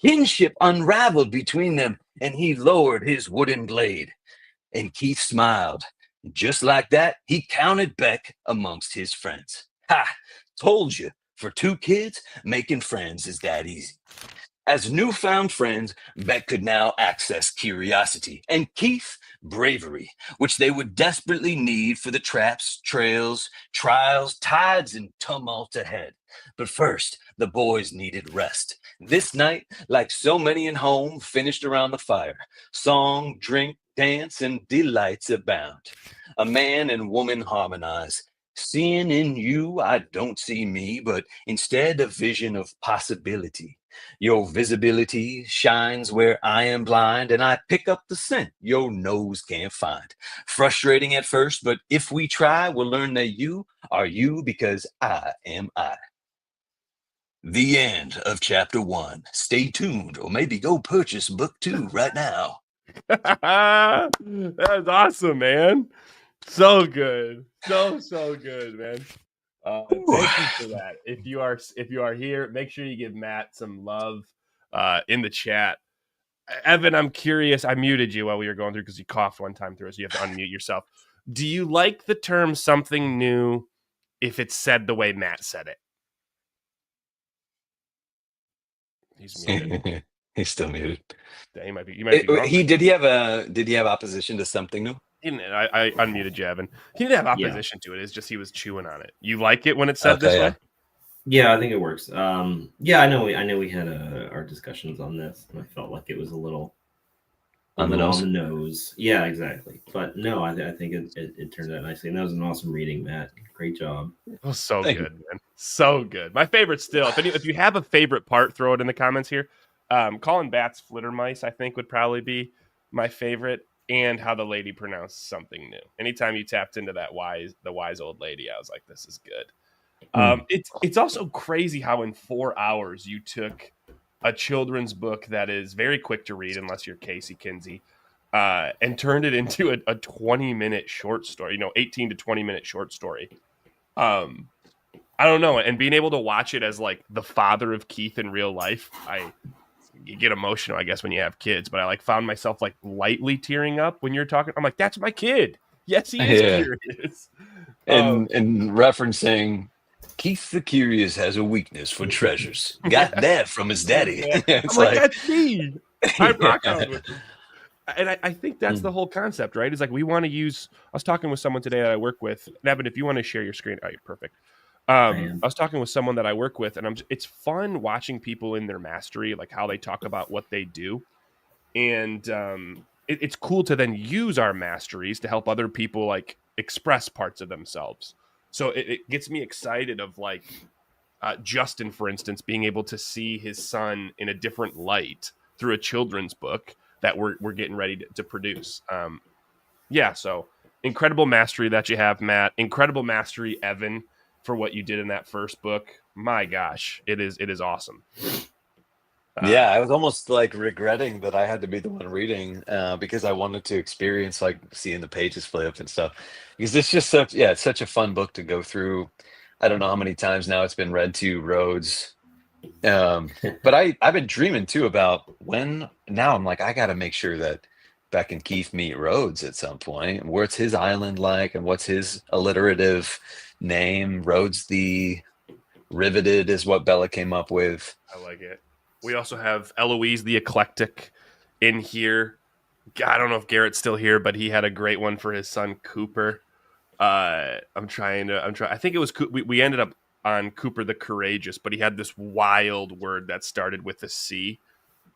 Kinship unraveled between them, and he lowered his wooden blade. And Keith smiled. Just like that, he counted Becc amongst his friends. Ha! Told you, for two kids, making friends is that easy. As newfound friends, Becc could now access curiosity, and Keith, bravery, which they would desperately need for the traps, trails, trials, tides, and tumult ahead. But first, the boys needed rest. This night, like so many in home, finished around the fire. Song, drink, dance, and delights abound. A man and woman harmonize. Seeing in you, I don't see me, but instead a vision of possibility. Your visibility shines where I am blind, and I pick up the scent your nose can't find. Frustrating at first, but if we try, we'll learn that you are you because I am I. The end of chapter 1. Stay tuned, or maybe go purchase book 2 right now. That was awesome, man. So good. So good, man. Thank you for that. If you are here, make sure you give Matt some love in the chat. Evan, I'm curious. I muted you while we were going through because you coughed one time through, so you have to unmute yourself. Do you like the term something new if it's said the way Matt said it? He's muted. He's still muted. He might be wrong. Did he have opposition to something new? I unmuted you, Evan. He didn't have opposition to it. It's just he was chewing on it. You like it when it's said this way? Yeah, I think it works. Yeah, I know we had our discussions on this, and I felt like it was a little on the nose. Yeah, exactly. But no, I think it turned out nicely, and that was an awesome reading, Matt. Great job. Oh, so good, man. So good. My favorite still. If you have a favorite part, throw it in the comments here. Colin Batt's Flittermice, I think, would probably be my favorite, and how the lady pronounced something new. Anytime you tapped into the wise old lady, I was like, this is good. It's also crazy how in 4 hours you took a children's book that is very quick to read, unless you're Casey Kinsey, and turned it into a 20-minute short story, 18 to 20-minute short story. I don't know. And being able to watch it as like the father of Keith in real life, you get emotional, I guess, when you have kids, but I like found myself like lightly tearing up when you're talking. I'm like, that's my kid. Yes, he is curious. And referencing Keith the Curious has a weakness for treasures. Got that from his daddy. It's I'm like, that's me. I'm rock Yeah. out with it. And I think that's the whole concept, right? Is like we want to use. I was talking with someone today that I work with. And Evan, if you want to share your screen, oh, you're perfect. I was talking with someone that I work with, and it's fun watching people in their mastery, like how they talk about what they do. And it's cool to then use our masteries to help other people like express parts of themselves. So it gets me excited of like Justin, for instance, being able to see his son in a different light through a children's book that we're getting ready to produce. So incredible mastery that you have, Matt. Incredible mastery, Evan, for what you did in that first book. My gosh, it is awesome. Yeah, I was almost like regretting that I had to be the one reading because I wanted to experience like seeing the pages flip and stuff. Because it's just it's such a fun book to go through. I don't know how many times now it's been read to Rhodes. But I've been dreaming too about now I'm like, I got to make sure that Becc and Ceith meet Rhodes at some point. What's his island like and what's his alliterative name? Rhodes the Riveted is what Bella came up with. I like it. We also have Eloise the Eclectic in here. I don't know if Garrett's still here, but he had a great one for his son Cooper. I think it was we ended up on Cooper the Courageous, but he had this wild word that started with a C.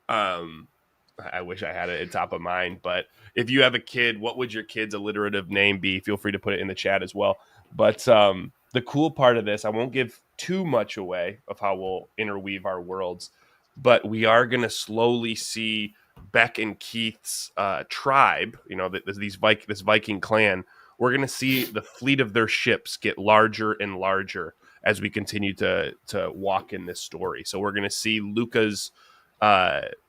I wish I had it at top of mind, but if you have a kid, what would your kid's alliterative name be? Feel free to put it in the chat as well. But the cool part of this, I won't give too much away of how we'll interweave our worlds, but we are going to slowly see Becc and Keith's tribe, this Viking clan. We're going to see the fleet of their ships get larger and larger as we continue to walk in this story. So we're going to see Luca's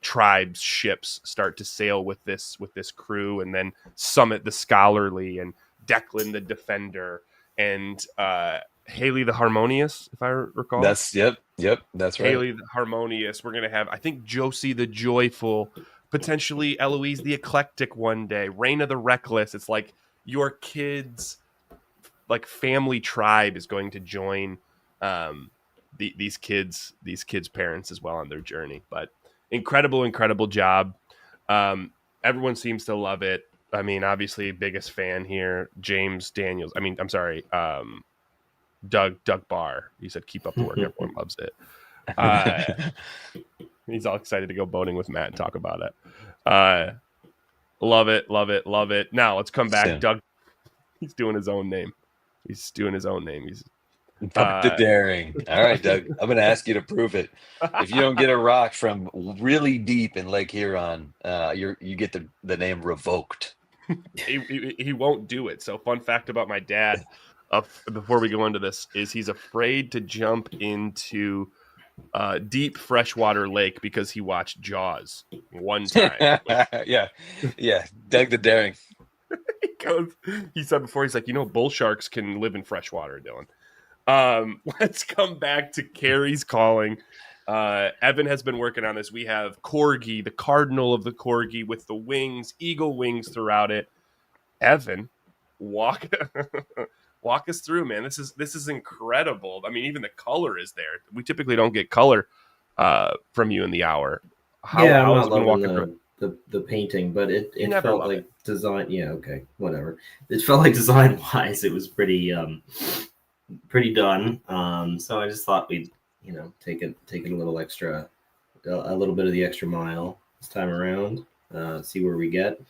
tribe's ships start to sail with this crew, and then Summit the Scholarly, and Declan the Defender, and Haley the Harmonious, if I recall. That's right. Haley the Harmonious. We're gonna have, I think, Josie the Joyful, potentially Eloise the Eclectic one day, Raina the Reckless. It's like your kids' like family tribe is going to join these kids' parents as well on their journey. But incredible job. Everyone seems to love it. I mean, obviously, biggest fan here, James Daniels. I mean, I'm sorry, Doug Barr. He said, "Keep up the work. Everyone loves it." He's all excited to go boating with Matt and talk about it. Love it. Now let's come back. Doug, he's doing his own name. He's Doug the Daring. All right, Doug. I'm going to ask you to prove it. If you don't get a rock from really deep in Lake Huron, you get the name revoked. He won't do it. So, fun fact about my dad, before we go into this, is he's afraid to jump into deep freshwater lake because he watched Jaws one time. Yeah. Doug the Daring. He said before, he's like, bull sharks can live in freshwater, Dylan. Let's come back to Carrie's Calling. Evan has been working on this. We have Corgi, the cardinal of the Corgi, with the wings, eagle wings throughout it. Evan, walk us through, man. This is incredible. I mean, even the color is there. We typically don't get color from you in the hour. I'm not loving the painting, but it felt like design. Yeah, okay, whatever. It felt like design wise, it was pretty done. So I just thought we'd take it a little extra, a little bit of the extra mile this time around. See where we get.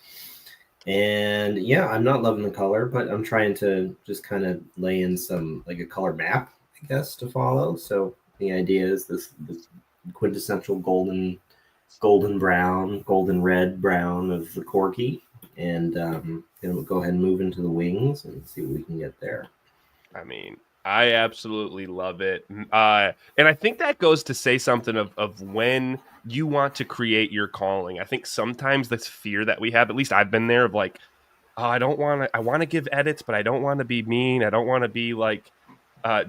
And yeah, I'm not loving the color, but I'm trying to just kind of lay in some, like, a color map, I guess, to follow. So the idea is this quintessential golden golden red brown of the corgi, and then we'll go ahead and move into the wings and see what we can get there. I mean, I absolutely love it. And I think that goes to say something of when you want to create your calling. I think sometimes this fear that we have, at least I've been there, of like, oh, I want to give edits, but I don't want to be mean. I don't want to be like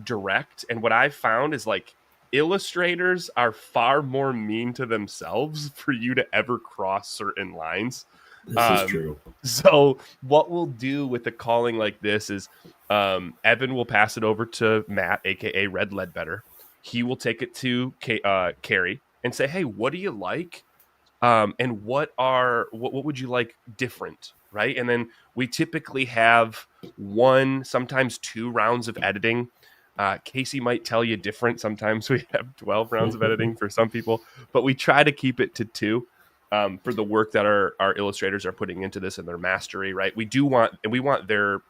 direct. And what I've found is like illustrators are far more mean to themselves for you to ever cross certain lines. This is true. So what we'll do with a calling like this is Evan will pass it over to Matt, aka Red Ledbetter. He will take it to Carrie and say, "Hey, what do you like? And what would you like different?" Right? And then we typically have 1, sometimes 2 rounds of editing. Casey might tell you different. Sometimes we have 12 rounds of editing for some people, but we try to keep it to 2. For the work that our illustrators are putting into this and their mastery, right? We want their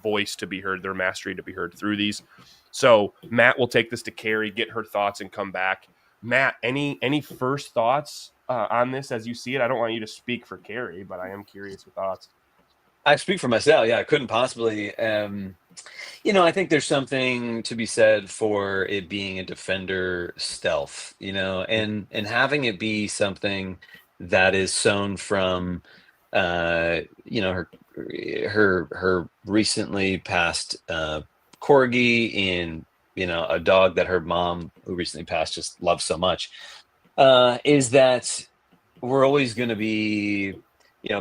voice to be heard, their mastery to be heard through these. So Matt will take this to Carrie, get her thoughts, and come back. Matt, any first thoughts on this as you see it? I don't want you to speak for Carrie, but I am curious your thoughts. I speak for myself. Yeah, I couldn't possibly. I think there's something to be said for it being a defender stealth, and having it be something that is sewn from, her recently passed corgi and a dog that her mom, who recently passed, just loves so much. Is that we're always going to be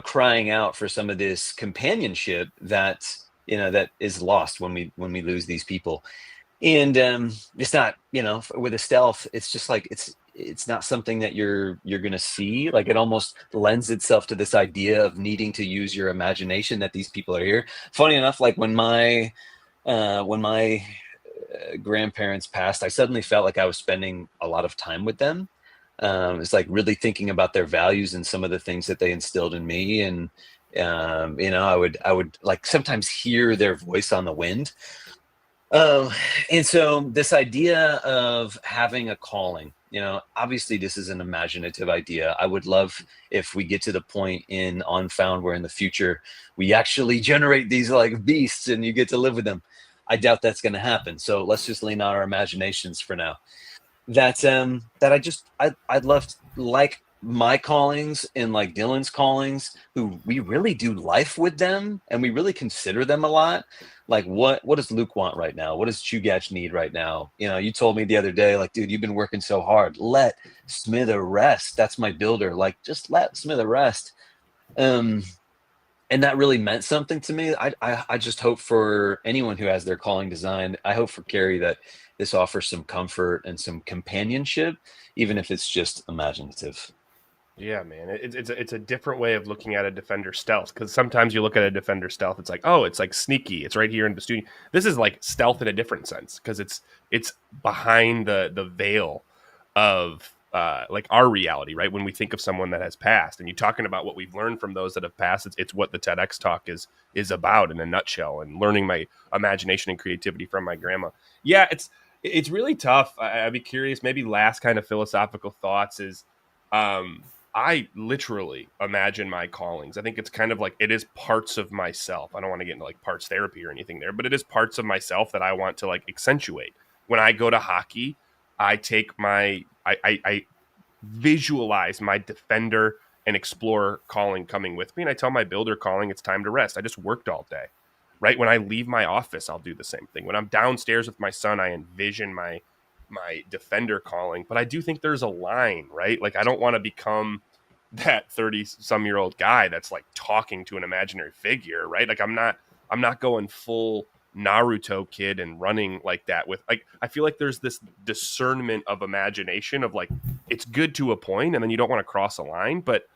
crying out for some of this companionship that that is lost when we lose these people. And it's not, with a stealth, it's just like it's not something that you're gonna see. Like, it almost lends itself to this idea of needing to use your imagination that these people are here. Funny enough, like when my grandparents passed, I suddenly felt like I was spending a lot of time with them. It's like really thinking about their values and some of the things that they instilled in me. And I would like sometimes hear their voice on the wind. And so this idea of having a calling, obviously this is an imaginative idea. I would love if we get to the point in On Found where in the future we actually generate these like beasts and you get to live with them. I doubt that's going to happen. So let's just lean on our imaginations for now. That I'd love to, like my callings and like Dylan's callings, who we really do life with them and we really consider them a lot. Like what does Luke want right now? What does Chugach need right now? You told me the other day, like, dude, you've been working so hard. Let Smitha rest. That's my builder. Like, just let Smitha rest. And that really meant something to me. I just hope for anyone who has their calling designed, I hope for Carrie that this offers some comfort and some companionship, even if it's just imaginative. Yeah, man, it's a different way of looking at a defender stealth, because sometimes you look at a defender stealth, it's like, oh, it's like sneaky, it's right here in the studio. This is like stealth in a different sense, because it's behind the veil of like our reality, right? When we think of someone that has passed, and you're talking about what we've learned from those that have passed, it's what the TEDx talk is about in a nutshell, and learning my imagination and creativity from my grandma. Yeah, it's really tough. I'd be curious, maybe last kind of philosophical thoughts is, I literally imagine my callings. I think it's kind of like, it is parts of myself. I don't want to get into like parts therapy or anything there, but it is parts of myself that I want to like accentuate. When I go to hockey, I take I visualize my defender and explorer calling coming with me. And I tell my builder calling, it's time to rest. I just worked all day, right? When I leave my office, I'll do the same thing. When I'm downstairs with my son, I envision my defender calling. But I do think there's a line, right? Like, I don't want to become that 30-some-year-old guy that's like talking to an imaginary figure, right? Like, I'm not going full Naruto kid and running like that with, like, I feel like there's this discernment of imagination of like, it's good to a point and then you don't want to cross a line. But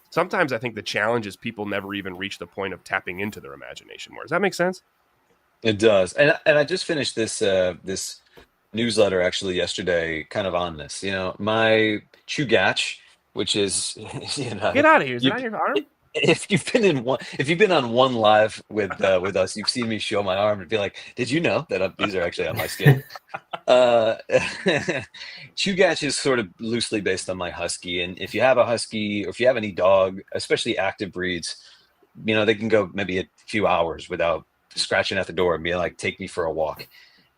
sometimes I think the challenge is people never even reach the point of tapping into their imagination more. Does that make sense? It does. And I just finished this newsletter actually yesterday, kind of on this. My Chugach, which is get out of here. Is it on your arm? if you've been on one live with us, you've seen me show my arm and be like, did you know that these are actually on my skin? uh Chugach is sort of loosely based on my husky, and if you have a husky or if you have any dog, especially active breeds, they can go maybe a few hours without scratching at the door and being like, take me for a walk.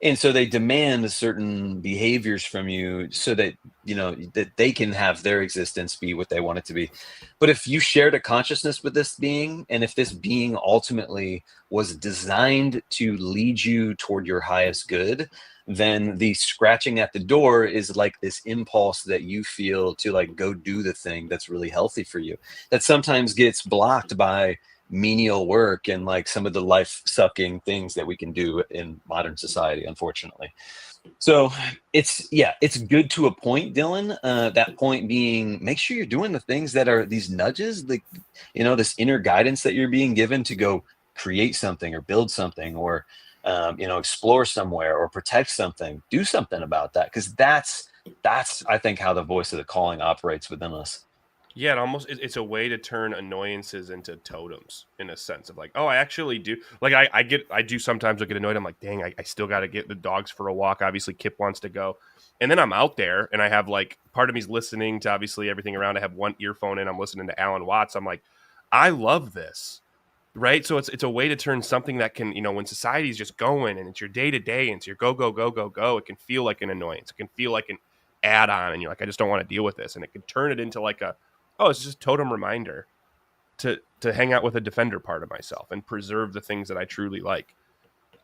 And so they demand certain behaviors from you so that that they can have their existence be what they want it to be. But if you shared a consciousness with this being, and if this being ultimately was designed to lead you toward your highest good, then the scratching at the door is like this impulse that you feel to like go do the thing that's really healthy for you, that sometimes gets blocked by menial work and like some of the life sucking things that we can do in modern society, unfortunately. So it's good to a point, Dylan. That point being, make sure you're doing the things that are these nudges, like this inner guidance that you're being given to go create something or build something, or explore somewhere or protect something. Do something about that, because that's I think how the voice of the calling operates within us. Yeah, it's a way to turn annoyances into totems, in a sense of like, oh, I actually do. Like I do sometimes I get annoyed. I'm like, dang, I still got to get the dogs for a walk. Obviously, Kip wants to go, and then I'm out there and I have like part of me's listening to obviously everything around. I have one earphone in. I'm listening to Alan Watts. I'm like, I love this, right? So it's a way to turn something that can, when society's just going and it's your day to day and it's your go go go go go. It can feel like an annoyance. It can feel like an add on, and you're like, I just don't want to deal with this, and it can turn it into like it's just a totem reminder to hang out with a defender part of myself and preserve the things that I truly like.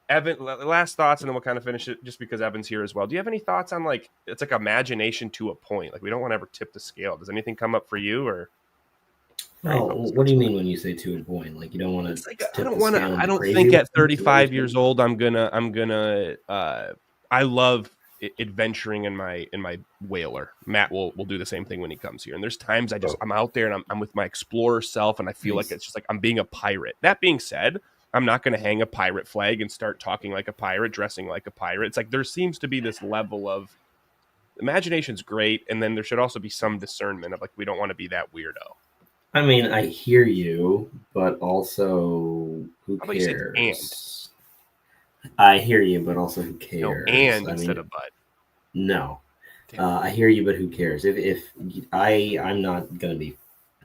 Evan, last thoughts, and then we'll kind of finish it just because Evan's here as well. Do you have any thoughts on like, it's like imagination to a point? Like we don't want to ever tip the scale. Does anything come up for you or? Well, what do you mean when you say to a point? Like you don't want to like, tip the scale? I don't think at 35 years old, I'm gonna, I love adventuring in my whaler. Matt will do the same thing when he comes here. And there's times I'm out there and I'm with my explorer self, and I feel like it's just like I'm being a pirate. That being said, I'm not going to hang a pirate flag and start talking like a pirate, dressing like a pirate. It's like there seems to be this level of imagination's great, and then there should also be some discernment of like, we don't want to be that weirdo. I mean, I hear you, but also who How about you say cares? I hear you, but also who cares? No, and instead of but. No. I hear you, but who cares? If I'm not going to be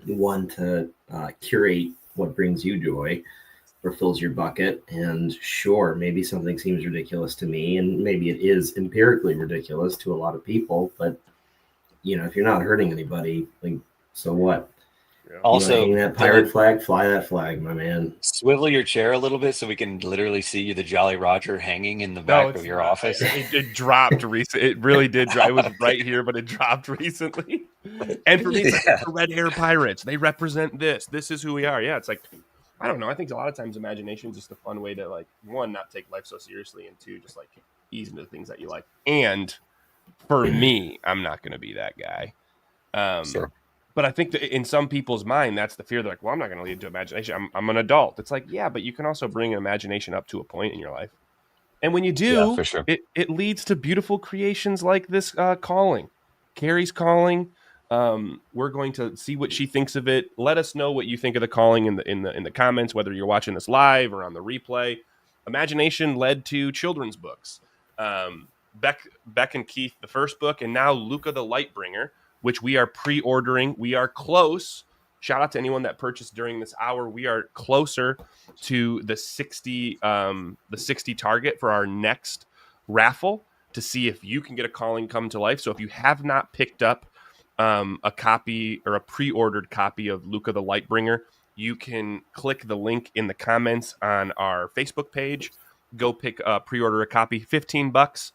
one to curate what brings you joy or fills your bucket. And sure, maybe something seems ridiculous to me, and maybe it is empirically ridiculous to a lot of people. But if you're not hurting anybody, like, so what? Yeah. Also, hang that pirate flag, fly that flag, my man. Swivel your chair a little bit so we can literally see you, the Jolly Roger, hanging in the back of your office. It dropped recently. It really did drop. It was right here, but it dropped recently. And for me, it's like the Red Air Pirates. They represent this. This is who we are. Yeah, it's like, I don't know. I think a lot of times imagination is just a fun way to, like, one, not take life so seriously, and two, just like ease into the things that you like. And for me, I'm not going to be that guy. Sure. But I think that in some people's mind, that's the fear. They're like, well, I'm not going to lead to imagination. I'm an adult. It's like, yeah, but you can also bring imagination up to a point in your life. And when you do, for sure, it leads to beautiful creations like this calling. Carrie's calling. We're going to see what she thinks of it. Let us know what you think of the calling in the comments, whether you're watching this live or on the replay. Imagination led to children's books. Becc and Ceith, the first book, and now Luca the Lightbringer, which we are pre-ordering. We are close. Shout out to anyone that purchased during this hour. We are closer to the 60 target for our next raffle to see if you can get a calling come to life. So if you have not picked up a copy or a pre-ordered copy of Luca the Lightbringer, you can click the link in the comments on our Facebook page. Go pre-order a copy, $15.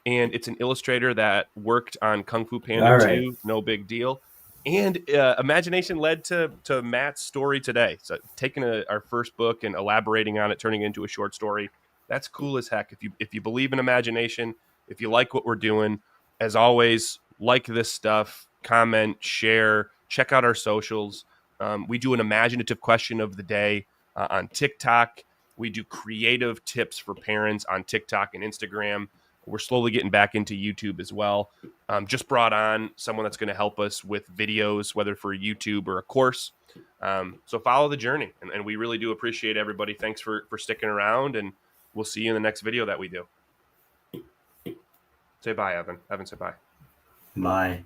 And it's an illustrator that worked on Kung Fu Panda 2. No big deal. And imagination led to Matt's story today. So taking our first book and elaborating on it, turning it into a short story. That's cool as heck. If you believe in imagination, if you like what we're doing, as always, like this stuff, comment, share, check out our socials. We do an imaginative question of the day on TikTok. We do creative tips for parents on TikTok and Instagram. We're slowly getting back into YouTube as well. Just brought on someone that's going to help us with videos, whether for YouTube or a course. So follow the journey, and we really do appreciate everybody. Thanks for sticking around, and we'll see you in the next video that we do. Say bye, Evan. Evan, say bye. Bye.